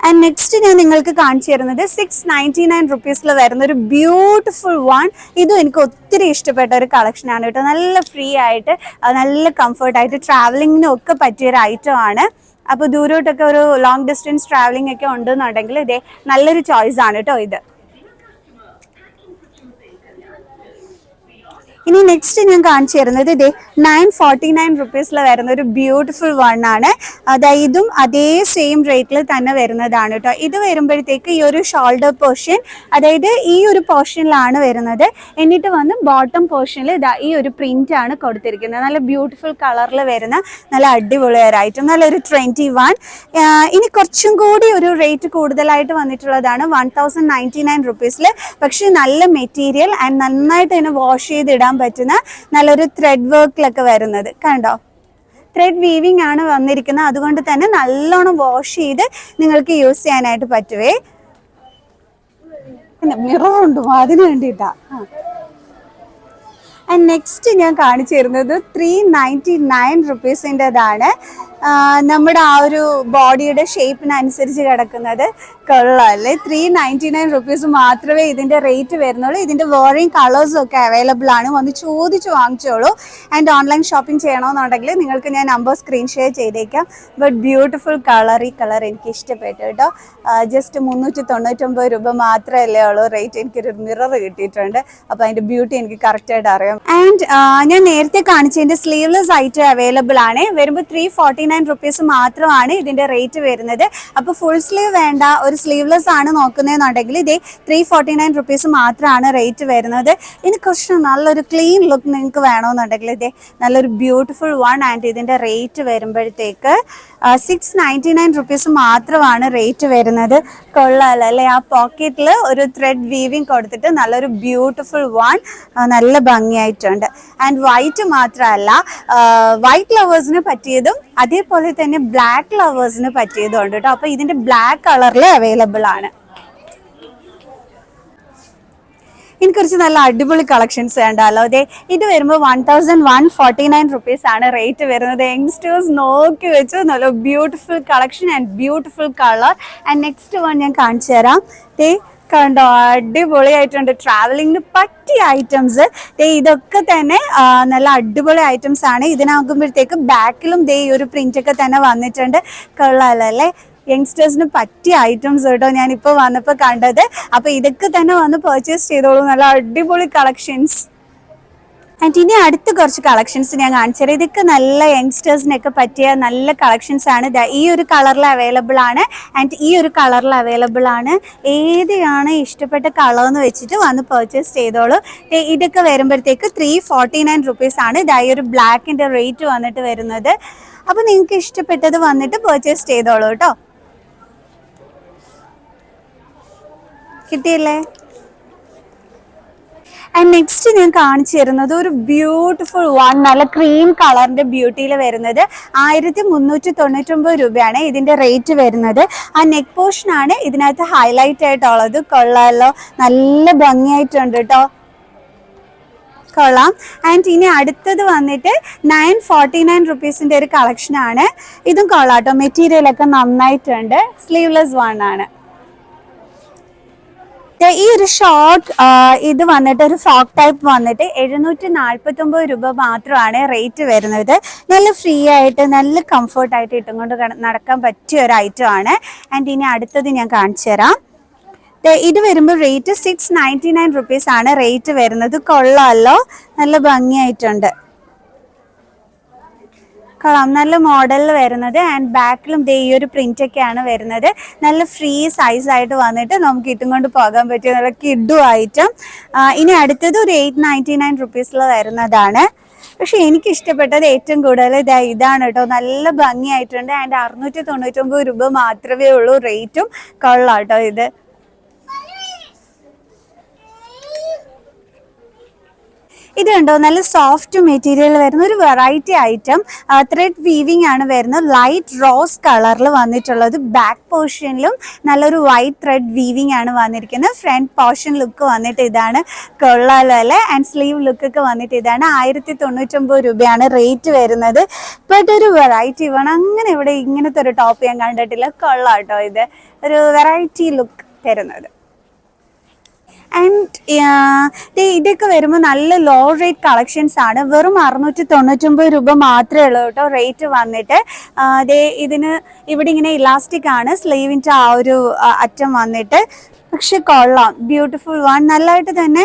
ആൻഡ് നെക്സ്റ്റ് ഞാൻ നിങ്ങൾക്ക് കാണിച്ചു തരുന്നത് 699 വരുന്ന ഒരു ബ്യൂട്ടിഫുൾ വൺ. ഇതും എനിക്ക് ഒത്തിരി ഇഷ്ടപ്പെട്ട ഒരു കളക്ഷനാണ് കേട്ടോ. നല്ല ഫ്രീ ആയിട്ട്, നല്ല കംഫർട്ടായിട്ട് ട്രാവലിങ്ങിനും ഒക്കെ പറ്റിയൊരു ഐറ്റം ആണ്. അപ്പോൾ ദൂരോട്ടൊക്കെ ഒരു ലോങ് ഡിസ്റ്റൻസ് ട്രാവലിംഗ് ഒക്കെ ഉണ്ടെന്നുണ്ടെങ്കിൽ ഇതേ നല്ലൊരു ചോയ്സ് ആണ് കേട്ടോ ഇത്. ഇനി നെക്സ്റ്റ് ഞാൻ കാണിച്ചു തരുന്നത് ഇതേ 949 വരുന്ന ഒരു ബ്യൂട്ടിഫുൾ വൺ ആണ്. അതായത് ഇതും അതേ സെയിം റേറ്റിൽ തന്നെ വരുന്നതാണ് കേട്ടോ. ഇത് വരുമ്പോഴത്തേക്ക് ഈ ഒരു ഷോൾഡർ പോർഷൻ, അതായത് ഈ ഒരു പോർഷനിലാണ് വരുന്നത്. എന്നിട്ട് വന്ന് ബോട്ടം പോർഷനിൽ ഈ ഒരു പ്രിന്റ് ആണ് കൊടുത്തിരിക്കുന്നത്. നല്ല ബ്യൂട്ടിഫുൾ കളറിൽ വരുന്ന നല്ല അടിപൊളിയായിട്ട് നല്ലൊരു 21. ഇനി കുറച്ചും കൂടി ഒരു റേറ്റ് കൂടുതലായിട്ട് വന്നിട്ടുള്ളതാണ് 1099 പക്ഷെ നല്ല മെറ്റീരിയൽ ആൻഡ് നന്നായിട്ട് തന്നെ വാഷ് ചെയ്തിടാൻ പറ്റുന്ന നല്ലൊരു ത്രെഡ് വർക്കിലൊക്കെ വരുന്നത്. കണ്ടോ, ത്രെഡ് വീവിംഗ് ആണ് വന്നിരിക്കുന്നത്. അതുകൊണ്ട് തന്നെ നല്ലോണം വാഷ് ചെയ്ത് നിങ്ങൾക്ക് യൂസ് ചെയ്യാനായിട്ട് പറ്റുവേ. പിന്നെ മിററുണ്ട് അതിന് വേണ്ടിയിട്ടാ. ആൻഡ് നെക്സ്റ്റ് ഞാൻ കാണിച്ചു തരുന്നത് 399 നമ്മുടെ ആ ഒരു ബോഡിയുടെ ഷേപ്പിനനുസരിച്ച് കിടക്കുന്നത്. കൊള്ളാമല്ലേ? 399 മാത്രമേ ഇതിൻ്റെ റേറ്റ് വരുന്നുള്ളൂ. ഇതിൻ്റെ വേറെയും കളേഴ്സും ഒക്കെ അവൈലബിൾ ആണ്. വന്ന് ചോദിച്ച് വാങ്ങിച്ചോളൂ. ആൻഡ് ഓൺലൈൻ ഷോപ്പിംഗ് ചെയ്യണമെന്നുണ്ടെങ്കിൽ നിങ്ങൾക്ക് ഞാൻ നമ്പർ സ്ക്രീൻ ഷെയർ ചെയ്തേക്കാം. ബട്ട് ബ്യൂട്ടിഫുൾ കളർ, ഈ കളർ എനിക്ക് ഇഷ്ടപ്പെട്ടു കേട്ടോ. ജസ്റ്റ് 399 രൂപ മാത്രമല്ലേ ഉള്ളൂ റേറ്റ്. എനിക്കൊരു മിറർ കിട്ടിയിട്ടുണ്ട്. അപ്പോൾ അതിൻ്റെ ബ്യൂട്ടി എനിക്ക് കറക്റ്റായിട്ട് അറിയാം. ആൻഡ് ഞാൻ നേരത്തെ കാണിച്ചതിൻ്റെ സ്ലീവ്ലെസ് ഐറ്റം അവൈലബിൾ ആണ്. വരുമ്പോൾ 349 മാത്രമാണ് ഇതിൻ്റെ റേറ്റ് വരുന്നത്. അപ്പോൾ ഫുൾ സ്ലീവ് വേണ്ട, ഒരു സ്ലീവ്ലെസ് ആണ് നോക്കുന്നതെന്നുണ്ടെങ്കിൽ ഇതേ 349 മാത്രമാണ് റേറ്റ് വരുന്നത്. ഇനി കുറച്ച് നല്ലൊരു ക്ലീൻ ലുക്ക് നിങ്ങൾക്ക് വേണമെന്നുണ്ടെങ്കിൽ ഇതേ നല്ലൊരു ബ്യൂട്ടിഫുൾ വൺ. ആൻഡ് ഇതിൻ്റെ റേറ്റ് വരുമ്പോഴത്തേക്ക് 699 മാത്രമാണ് റേറ്റ് വരുന്നത്. കൊള്ളാമല്ലോ അല്ലേ? ആ പോക്കറ്റിൽ ഒരു ത്രെഡ് വീവിങ് കൊടുത്തിട്ട് നല്ലൊരു ബ്യൂട്ടിഫുൾ വൺ, നല്ല ഭംഗിയായിട്ടുണ്ട്. ആൻഡ് വൈറ്റ് മാത്രമല്ല, വൈറ്റ് ലവേഴ്സിന് പറ്റിയതും അതേപോലെ തന്നെ ബ്ലാക്ക് ലവേഴ്സിന് പറ്റിയതും ഉണ്ട് കേട്ടോ. അപ്പോൾ ഇതിൻ്റെ ബ്ലാക്ക് കളറിൽ അവൈലബിൾ ആണ്. ഇനി കുറച്ച് നല്ല അടിപൊളി കളക്ഷൻസ് വേണ്ടല്ലോ. അതെ, ഇത് വരുമ്പോൾ 1149 ആണ് റേറ്റ് വരുന്നത്. യങ്സ്റ്റേഴ്സ് നോക്കി വെച്ച് നല്ല beautiful collection and beautiful colour. And next one ഞാൻ കാണിച്ചു തരാം. കണ്ടോ, അടിപൊളിയായിട്ടുണ്ട്. ട്രാവലിങ്ങിന് പറ്റിയ ഐറ്റംസ്. ഇതൊക്കെ തന്നെ നല്ല അടിപൊളി ഐറ്റംസ് ആണ്. ഇതിനാകുമ്പോഴത്തേക്ക് ബാക്കിലും ഈ ഒരു പ്രിന്റ് ഒക്കെ തന്നെ വന്നിട്ടുണ്ട്. കൊള്ളാമല്ലോ അല്ലേ? യങ്സ്റ്റേഴ്സിന് പറ്റിയ ഐറ്റംസ് കേട്ടോ ഞാനിപ്പോൾ വന്നപ്പോൾ കണ്ടത്. അപ്പോൾ ഇതൊക്കെ തന്നെ വന്ന് പർച്ചേസ് ചെയ്തോളൂ. നല്ല അടിപൊളി കളക്ഷൻസ്. ആൻഡ് ഇനി അടുത്ത കുറച്ച് കളക്ഷൻസ് ഞാൻ കാണിച്ചു തരാം. ഇതൊക്കെ നല്ല യങ്സ്റ്റേഴ്സിനൊക്കെ പറ്റിയ നല്ല കളക്ഷൻസ് ആണ്. ഈ ഒരു കളറിൽ അവൈലബിൾ ആണ് ആൻഡ് ഈ ഒരു കളറിൽ അവൈലബിൾ ആണ്. ഏതാണ് ഇഷ്ടപ്പെട്ട കളർ എന്ന് വെച്ചിട്ട് വന്ന് പർച്ചേസ് ചെയ്തോളൂ. ഇതൊക്കെ വരുമ്പോഴത്തേക്ക് 349 ആണ്. ഈ ഒരു ബ്ലാക്കിൻ്റെ റേറ്റ് വന്നിട്ട് വരുന്നത്. അപ്പോൾ നിങ്ങൾക്ക് ഇഷ്ടപ്പെട്ടത് വന്നിട്ട് പർച്ചേസ് ചെയ്തോളൂ കേട്ടോ. കിട്ടിയില്ലേ? ആൻഡ് നെക്സ്റ്റ് ഞാൻ കാണിച്ചു തരുന്നത് ഒരു ബ്യൂട്ടിഫുൾ വൺ, നല്ല ക്രീം കളറിന്റെ ബ്യൂട്ടിയിൽ വരുന്നത് 1399 രൂപയാണ് ഇതിന്റെ റേറ്റ് വരുന്നത്. ആ നെക്ക് പോർഷൻ ആണ് ഇതിനകത്ത് ഹൈലൈറ്റ് ആയിട്ടുള്ളത്. കൊള്ളാലോ, നല്ല ഭംഗിയായിട്ടുണ്ട് കേട്ടോ, കൊള്ളാം. ആൻഡ് ഇനി അടുത്തത് വന്നിട്ട് 949 റുപ്പീസിന്റെ ഒരു കളക്ഷൻ ആണ്. ഇതും കൊള്ളാട്ടോ, മെറ്റീരിയൽ ഒക്കെ നന്നായിട്ടുണ്ട്. സ്ലീവ്ലെസ് വൺ ആണ്. ഈ ഒരു ഷോർട്ട് ഇത് വന്നിട്ട് ഒരു ഫ്രോക്ക് ടൈപ്പ് വന്നിട്ട് 749 രൂപ മാത്രമാണ് റേറ്റ് വരുന്നത്. നല്ല ഫ്രീ ആയിട്ട് നല്ല കംഫർട്ടായിട്ട് ഇട്ടുകൊണ്ട് നടക്കാൻ പറ്റിയ ഒരു ഐറ്റം ആണ്. ആൻഡ് ഇനി അടുത്തത് ഞാൻ കാണിച്ചു തരാം. ഇത് വരുമ്പോൾ റേറ്റ് 699 റുപ്പീസ് ആണ് റേറ്റ് വരുന്നത്. കൊള്ളാമല്ലോ, നല്ല ഭംഗിയായിട്ടുണ്ട്, കൊള്ളാം. നല്ല മോഡലിൽ വരുന്നത്. ആൻഡ് ബാക്കിലും ഈ ഒരു പ്രിന്റ് ഒക്കെയാണ് വരുന്നത്. നല്ല ഫ്രീ സൈസ് ആയിട്ട് വന്നിട്ട് നമുക്ക് ഇട്ടും കൊണ്ട് പോകാൻ പറ്റിയ നല്ല കിഡു ഐറ്റം. ഇനി അടുത്തത് ഒരു 899 റുപ്പീസിൽ വരുന്നതാണ്. പക്ഷെ എനിക്ക് ഇഷ്ടപ്പെട്ടത് ഏറ്റവും കൂടുതൽ ഇതാണ് കേട്ടോ, നല്ല ഭംഗിയായിട്ടുണ്ട്. ആൻഡ് 699 രൂപ മാത്രമേ ഉള്ളൂ റേറ്റും. കൊള്ളാം കേട്ടോ ഇത്. ഇത് കണ്ടോ, നല്ല സോഫ്റ്റ് മെറ്റീരിയൽ വരുന്ന ഒരു വെറൈറ്റി ഐറ്റം. ത്രെഡ് വീവിംഗ് ആണ് വരുന്നത്. ലൈറ്റ് റോസ് കളറിൽ വന്നിട്ടുള്ളത്. ബാക്ക് പോർഷനിലും നല്ലൊരു വൈറ്റ് ത്രെഡ് വീവിംഗ് ആണ് വന്നിരിക്കുന്നത്. ഫ്രണ്ട് പോർഷൻ ലുക്ക് വന്നിട്ട് ഇതാണ്. കൊള്ളാലോ അല്ലേ. ആൻഡ് സ്ലീവ് ലുക്കൊക്കെ വന്നിട്ട് ഇതാണ്. 1099 രൂപയാണ് റേറ്റ് വരുന്നത്. ബട്ട് ഒരു വെറൈറ്റി വേണം, അങ്ങനെ ഇവിടെ ഇങ്ങനത്തെ ഒരു ടോപ്പ് ഞാൻ കണ്ടിട്ടില്ല. കൊള്ളാം കേട്ടോ, ഇത് ഒരു വെറൈറ്റി ലുക്ക് തരുന്നത്. ആൻഡ് ഇതൊക്കെ വരുമ്പോൾ നല്ല ലോ റേറ്റ് കളക്ഷൻസ് ആണ്. വെറും 699 രൂപ മാത്രമേ ഉള്ളൂ കേട്ടോ റേറ്റ് വന്നിട്ട്. ഇതിന് ഇവിടെ ഇങ്ങനെ ഇലാസ്റ്റിക് ആണ് സ്ലീവിൻ്റെ ആ ഒരു അറ്റം വന്നിട്ട്. പക്ഷെ കൊള്ളാം, ബ്യൂട്ടിഫുൾ വൺ. നല്ലതായിട്ട് തന്നെ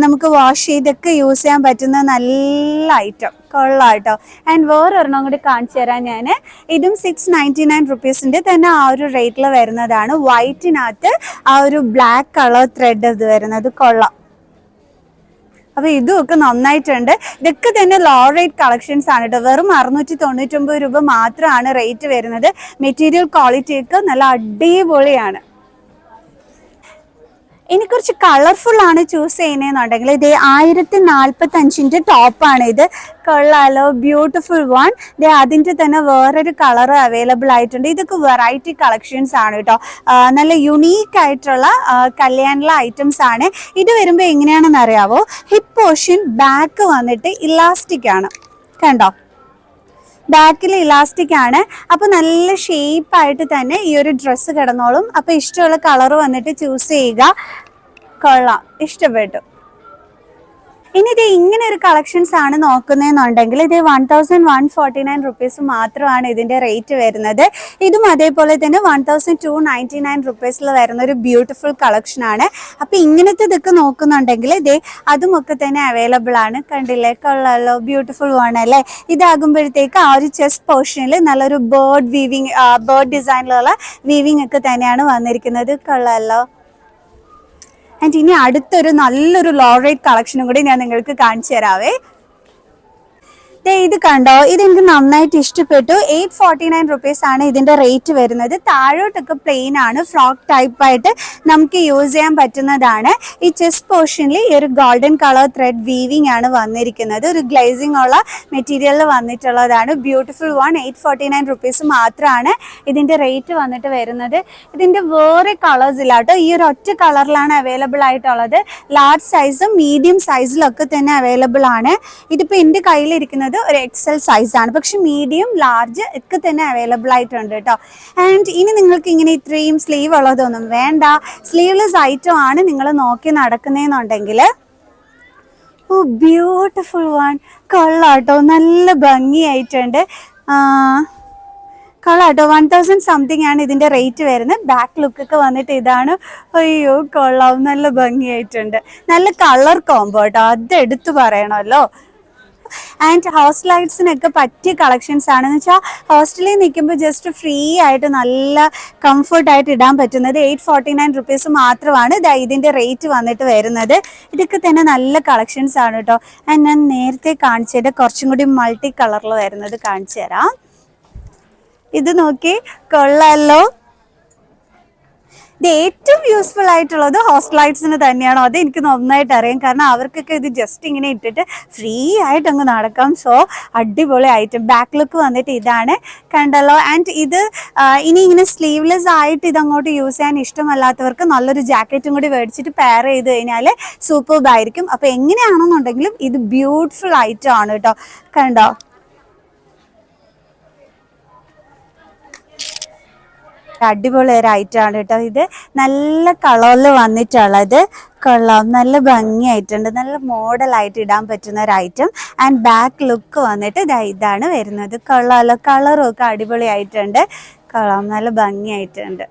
നമുക്ക് വാഷ് ചെയ്തൊക്കെ യൂസ് ചെയ്യാൻ പറ്റുന്ന നല്ല ഐറ്റം. കൊള്ളാം കേട്ടോ. ആൻഡ് വേറൊരെണ്ണം കൂടി കാണിച്ചു തരാം ഞാൻ. ഇതും 699 റുപ്പീസിൻ്റെ തന്നെ ആ ഒരു റേറ്റിൽ വരുന്നതാണ്. വൈറ്റിനകത്ത് ആ ഒരു ബ്ലാക്ക് കളർ ത്രെഡ് ഇത് വരുന്നത്. കൊള്ളാം. അപ്പോൾ ഇതും ഒക്കെ നന്നായിട്ടുണ്ട്. ഇതൊക്കെ തന്നെ ലോ റേറ്റ് കളക്ഷൻസ് ആണ് കേട്ടോ. വെറും 699 രൂപ മാത്രമാണ് റേറ്റ് വരുന്നത്. മെറ്റീരിയൽ ക്വാളിറ്റിയൊക്കെ നല്ല അടിപൊളിയാണ്. ഇനി കുറച്ച് കളർഫുൾ ആണ് ചൂസ് ചെയ്യുന്നതെന്നുണ്ടെങ്കിൽ ഇത് 1045 ടോപ്പാണ് ഇത്. കൊള്ളാലോ, ബ്യൂട്ടിഫുൾ വൺ. അതിൻ്റെ തന്നെ വേറൊരു കളർ അവൈലബിൾ ആയിട്ടുണ്ട്. ഇതൊക്കെ വെറൈറ്റി കളക്ഷൻസ് ആണ് കേട്ടോ. നല്ല യുണീക്ക് ആയിട്ടുള്ള കല്യാണിലെ ഐറ്റംസ് ആണ്. ഇത് വരുമ്പോൾ എങ്ങനെയാണെന്ന് അറിയാവോ, ഹിപ്പ് പോർഷൻ ബാക്ക് വന്നിട്ട് ഇലാസ്റ്റിക് ആണ്, കണ്ടോ, ബാക്കിൽ ഇലാസ്റ്റിക് ആണ്. അപ്പോൾ നല്ല ഷേപ്പായിട്ട് തന്നെ ഈ ഒരു ഡ്രസ്സ് കിടന്നോളും. അപ്പോൾ ഇഷ്ടമുള്ള കളർ വന്നിട്ട് ചൂസ് ചെയ്യുക. കൊള്ളാം, ഇഷ്ടപ്പെട്ടു. ഇനി ഇത് ഇങ്ങനെ ഒരു കളക്ഷൻസ് ആണ് നോക്കുന്നതെന്നുണ്ടെങ്കിൽ ഇത് 1149 റുപ്പീസ് മാത്രമാണ് ഇതിന്റെ റേറ്റ് വരുന്നത്. ഇതും അതേപോലെ തന്നെ 1299 റുപ്പീസിൽ വരുന്ന ഒരു ബ്യൂട്ടിഫുൾ കളക്ഷൻ ആണ്. അപ്പൊ ഇങ്ങനത്തെ ഇതൊക്കെ നോക്കുന്നുണ്ടെങ്കിൽ ഇതേ അതുമൊക്കെ തന്നെ അവൈലബിൾ ആണ്. കണ്ടില്ലേ, കൊള്ളാലോ, ബ്യൂട്ടിഫുൾ ആണ് അല്ലേ. ഇതാകുമ്പോഴത്തേക്ക് ആ ഒരു ചെസ്റ്റ് പോർഷനിൽ നല്ലൊരു ബേർഡ് വീവിങ്, ബേർഡ് ഡിസൈനിലുള്ള വീവിങ് ഒക്കെ തന്നെയാണ് വന്നിരിക്കുന്നത്. കൊള്ളാലോ. ആൻഡ് ഇനി അടുത്തൊരു നല്ലൊരു ലോ റേറ്റ് കളക്ഷനും കൂടി ഞാൻ നിങ്ങൾക്ക് കാണിച്ചു തരാവേ. ഇത് കണ്ടോ, ഇതെനിക്ക് നന്നായിട്ട് ഇഷ്ടപ്പെട്ടു. 849 റുപ്പീസ് ആണ് ഇതിന്റെ റേറ്റ് വരുന്നത്. താഴോട്ടൊക്കെ പ്ലെയിൻ ആണ്, ഫ്രോക്ക് ടൈപ്പായിട്ട് നമുക്ക് യൂസ് ചെയ്യാൻ പറ്റുന്നതാണ്. ഈ ചെസ്റ്റ് പോർഷനിൽ ഈ ഒരു ഗോൾഡൻ കളർ ത്രെഡ് വീവിംഗ് ആണ് വന്നിരിക്കുന്നത്. ഒരു ഗ്ലേസിംഗ് ഉള്ള മെറ്റീരിയലിൽ വന്നിട്ടുള്ളതാണ്. Beautiful one. 849 റുപ്പീസ് മാത്രമാണ് ഇതിന്റെ റേറ്റ് വന്നിട്ട് വരുന്നത്. ഇതിന്റെ വേറെ കളേഴ്സ് ഇല്ല കേട്ടോ, ഈ ഒരു ഒറ്റ കളറിലാണ് അവൈലബിൾ ആയിട്ടുള്ളത്. ലാർജ് സൈസും മീഡിയം സൈസിലും ഒക്കെ തന്നെ അവൈലബിൾ ആണ്. ഇതിപ്പോൾ എൻ്റെ കയ്യിലിരിക്കുന്നത് ഒരു എക്സൽ സൈസ് ആണ്, പക്ഷെ മീഡിയം ലാർജ് ഒക്കെ തന്നെ അവൈലബിൾ ആയിട്ടുണ്ട് കേട്ടോ. ആൻഡ് ഇനി നിങ്ങൾക്ക് ഇങ്ങനെ ഇത്രയും സ്ലീവ് ഉള്ളതൊന്നും വേണ്ട, സ്ലീവ്ലെസ് ഐറ്റം ആണ് നിങ്ങൾ നോക്കി നടക്കുന്നതെന്നുണ്ടെങ്കിൽ, ഓ ബ്യൂട്ടിഫുൾ വൺ. കൊള്ളാട്ടോ, നല്ല ഭംഗിയായിട്ടുണ്ട്. കൊള്ളാട്ടോ. 1000 സംതിങ് ആണ് ഇതിന്റെ റേറ്റ് വരുന്നത്. ബാക്ക് ലുക്കൊക്കെ വന്നിട്ട് ഇതാണ്. അയ്യോ കൊള്ളാം, നല്ല ഭംഗിയായിട്ടുണ്ട്. നല്ല കളർ കോംബോ കേട്ടോ, അത് എടുത്തു പറയണമല്ലോ. ആൻഡ് ഹോസ്റ്റലൈറ്റ്സിനൊക്കെ പറ്റിയ കളക്ഷൻസ് ആണെന്ന് വെച്ചാൽ ഹോസ്റ്റലിൽ നിൽക്കുമ്പോൾ ജസ്റ്റ് ഫ്രീ ആയിട്ട് നല്ല കംഫർട്ടായിട്ട് ഇടാൻ പറ്റുന്നത്. 849 റുപ്പീസ് മാത്രമാണ് ഇതിൻ്റെ റേറ്റ് വന്നിട്ട് വരുന്നത്. ഇതൊക്കെ തന്നെ നല്ല കളക്ഷൻസ് ആണ് കേട്ടോ. ആൻഡ് ഞാൻ നേരത്തെ കാണിച്ചത് കുറച്ചും കൂടി മൾട്ടി കളറിൽ വരുന്നത് കാണിച്ചു തരാം. ഇത് നോക്കി, കൊള്ളാലോ. ഇത് ഏറ്റവും യൂസ്ഫുൾ ആയിട്ടുള്ളത് ഹോസ്റ്റലൈറ്റ്സിന് തന്നെയാണോ അത് എനിക്ക് നന്നായിട്ട് അറിയാം. കാരണം അവർക്കൊക്കെ ഇത് ജസ്റ്റ് ഇങ്ങനെ ഇട്ടിട്ട് ഫ്രീ ആയിട്ട് അങ്ങ് നടക്കാം. സോ അടിപൊളി ഐറ്റം. ബാക്ക് ലുക്ക് വന്നിട്ട് ഇതാണ്, കണ്ടല്ലോ. ആൻഡ് ഇത് ഇനി ഇങ്ങനെ സ്ലീവ്ലെസ് ആയിട്ട് ഇതങ്ങോട്ട് യൂസ് ചെയ്യാൻ ഇഷ്ടമല്ലാത്തവർക്ക് നല്ലൊരു ജാക്കറ്റും കൂടി മേടിച്ചിട്ട് പെയർ ചെയ്ത് കഴിഞ്ഞാൽ സൂപ്പർബായിരിക്കും. അപ്പോൾ എങ്ങനെയാണെന്നുണ്ടെങ്കിലും ഇത് ബ്യൂട്ടിഫുൾ ഐറ്റം ആണ് കേട്ടോ. കണ്ടോ, അടിപൊളി ഒരു ഐറ്റം ആണ് കേട്ടോ. ഇത് നല്ല കളറിൽ വന്നിട്ടുള്ളത്, കൊള്ളാം, നല്ല ഭംഗിയായിട്ടുണ്ട്, നല്ല മോഡലായിട്ട് ഇടാൻ പറ്റുന്ന ഒരു ഐറ്റം. ആൻഡ് ബാക്ക് ലുക്ക് വന്നിട്ട് ഇതാണ് വരുന്നത്. കൊള്ളാമല്ലോ, കളറും ഒക്കെ അടിപൊളി ആയിട്ടുണ്ട്, കൊള്ളാം, നല്ല ഭംഗിയായിട്ടുണ്ട്.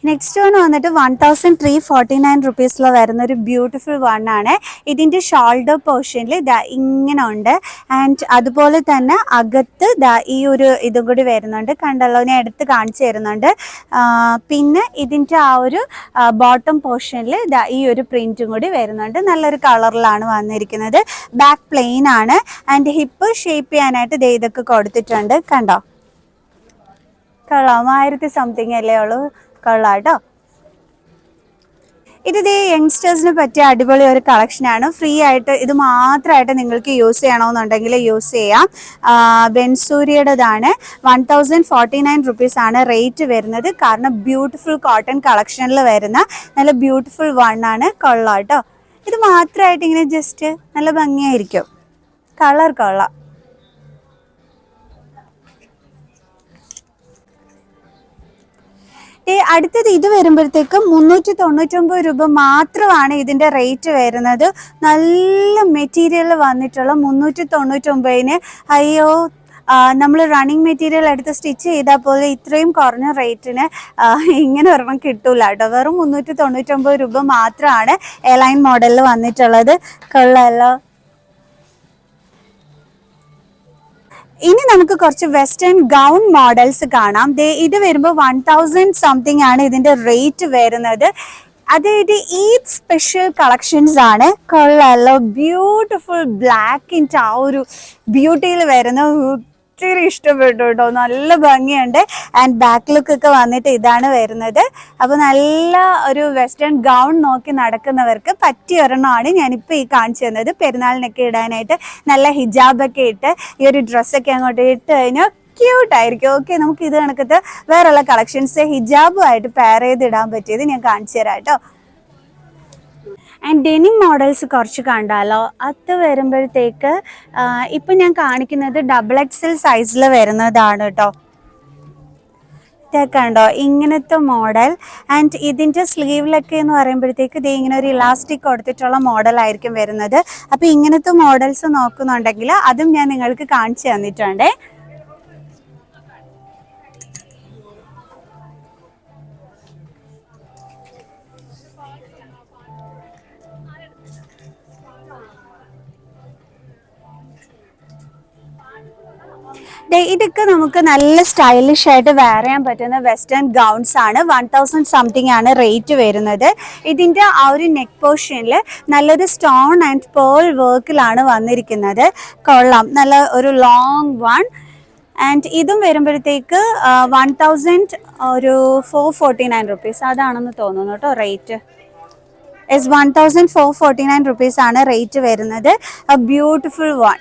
നെക്സ്റ്റ് വൺ വന്നിട്ട് 1349 റുപ്പീസിൽ വരുന്ന ഒരു ബ്യൂട്ടിഫുൾ വൺ ആണ്. ഇതിൻ്റെ ഷോൾഡർ പോർഷനിൽ ഇങ്ങനെ ഉണ്ട്. ആൻഡ് അതുപോലെ തന്നെ അകത്ത് ഈ ഒരു ഇതും കൂടി വരുന്നുണ്ട്, കണ്ടല്ലോ, ഞാൻ എടുത്ത് കാണിച്ചു തരുന്നുണ്ട്. പിന്നെ ഇതിൻ്റെ ആ ഒരു ബോട്ടം പോർഷനിൽ ഈ ഒരു പ്രിൻറ്റും കൂടി വരുന്നുണ്ട്. നല്ലൊരു കളറിലാണ് വന്നിരിക്കുന്നത്. ബാക്ക് പ്ലെയിൻ ആണ്. ആൻഡ് ഹിപ്പ് ഷേപ്പ് ചെയ്യാനായിട്ട് ഇതൊക്കെ കൊടുത്തിട്ടുണ്ട്, കണ്ടോ, കൊള്ളാം. 1000 സംതിങ് അല്ലേ ഉള്ളൂ, കൊള്ളാം കേട്ടോ. ഇത് യങ്സ്റ്റേഴ്സിന് പറ്റിയ അടിപൊളി ഒരു കളക്ഷനാണ്. ഫ്രീ ആയിട്ട് ഇത് മാത്രമായിട്ട് നിങ്ങൾക്ക് യൂസ് ചെയ്യണമെന്നുണ്ടെങ്കിൽ യൂസ് ചെയ്യാം. ബെൻസൂരിയുടേതാണ്. 1049 റുപ്പീസ് ആണ് റേറ്റ് വരുന്നത്. കാരണം ബ്യൂട്ടിഫുൾ കോട്ടൺ കളക്ഷനിൽ വരുന്ന നല്ല ബ്യൂട്ടിഫുൾ വൺ ആണ്, കൊള്ളാം കേട്ടോ. ഇത് മാത്രമായിട്ട് ഇങ്ങനെ ജസ്റ്റ് നല്ല ഭംഗിയായിരിക്കും, കളർ കൊള്ളാം. അടുത്തത് ഇത് വരുമ്പോഴത്തേക്കും 399 രൂപ മാത്രമാണ് ഇതിൻ്റെ റേറ്റ് വരുന്നത്. നല്ല മെറ്റീരിയൽ വന്നിട്ടുള്ള 399-ന് അയ്യോ, നമ്മൾ റണ്ണിങ് മെറ്റീരിയൽ എടുത്ത് സ്റ്റിച്ച് ചെയ്താൽ പോലെ ഇത്രയും കുറഞ്ഞ റേറ്റിന് ഇങ്ങനെ ഒരെണ്ണം കിട്ടൂല കേട്ടോ. വെറും 399 രൂപ മാത്രമാണ് എയർലൈൻ മോഡലിൽ വന്നിട്ടുള്ളത്, കൊള്ളാമല്ലോ. ഇനി നമുക്ക് കുറച്ച് വെസ്റ്റേൺ ഗൗൺ മോഡൽസ് കാണാം. ഇത് വരുമ്പോൾ 1000 സംതിങ് ആണ് ഇതിൻ്റെ റേറ്റ് വരുന്നത്. അതായത് ഈ സ്പെഷ്യൽ കളക്ഷൻസ് ആണ്, കൊള്ളാമല്ലോ. ബ്യൂട്ടിഫുൾ ബ്ലാക്കിൻ്റെ ആ ഒരു ബ്യൂട്ടിയിൽ വരുന്ന ഒത്തിരി ഇഷ്ടപ്പെട്ടു കേട്ടോ, നല്ല ഭംഗിയുണ്ട്. ആൻഡ് ബാക്ക് ലുക്ക് ഒക്കെ വന്നിട്ട് ഇതാണ് വരുന്നത്. അപ്പോൾ നല്ല ഒരു വെസ്റ്റേൺ ഗൗൺ നോക്കി നടക്കുന്നവർക്ക് പറ്റിയ ഒരെണ്ണമാണ് ഞാനിപ്പോൾ ഈ കാണിച്ചു തന്നത്. പെരുന്നാളിനൊക്കെ ഇടാനായിട്ട് നല്ല ഹിജാബൊക്കെ ഇട്ട് ഈ ഒരു ഡ്രസ്സൊക്കെ അങ്ങോട്ട് ഇട്ട് കഴിഞ്ഞാൽ ക്യൂട്ടായിരിക്കും. ഓക്കെ, നമുക്ക് ഇത് കണക്കത്തെ വേറെയുള്ള കളക്ഷൻസ് ഹിജാബുമായിട്ട് പെയർ ചെയ്ത് ഇടാൻ പറ്റിയത് ഞാൻ കാണിച്ചു തരാം കേട്ടോ. ആൻഡ് ഡെനിം മോഡൽസ് കുറച്ച് കണ്ടാലോ. അത് വരുമ്പോഴത്തേക്ക് ഇപ്പം ഞാൻ കാണിക്കുന്നത് XXL സൈസിൽ വരുന്നതാണ് കേട്ടോ. ഇതൊക്കെ ഉണ്ടോ, ഇങ്ങനത്തെ മോഡൽ. ആൻഡ് ഇതിൻ്റെ സ്ലീവിലൊക്കെ എന്ന് പറയുമ്പോഴത്തേക്ക് ഇങ്ങനെ ഒരു ഇലാസ്റ്റിക് കൊടുത്തിട്ടുള്ള മോഡലായിരിക്കും വരുന്നത്. അപ്പോൾ ഇങ്ങനത്തെ മോഡൽസ് നോക്കുന്നുണ്ടെങ്കിൽ അതും ഞാൻ നിങ്ങൾക്ക് കാണിച്ചു തന്നിട്ടുണ്ടേ. ഇതൊക്കെ നമുക്ക് നല്ല സ്റ്റൈലിഷ് ആയിട്ട് വെയർ ചെയ്യാൻ പറ്റുന്ന വെസ്റ്റേൺ ഗൗൺസ് ആണ്. 1000 സംതിങ് ആണ് റേറ്റ് വരുന്നത്. ഇതിൻ്റെ ആ ഒരു നെക്ക് പോർഷനിൽ നല്ലൊരു സ്റ്റോൺ ആൻഡ് പേൾ വർക്കിലാണ് വന്നിരിക്കുന്നത്, കൊള്ളാം, നല്ല ഒരു ലോങ് വൺ. ആൻഡ് ഇതും വരുമ്പോഴത്തേക്ക് 1449 റുപ്പീസ് അതാണെന്ന് തോന്നുന്നു കേട്ടോ റേറ്റ്. 1449 റുപ്പീസ് ആണ് റേറ്റ് വരുന്നത്. Beautiful one.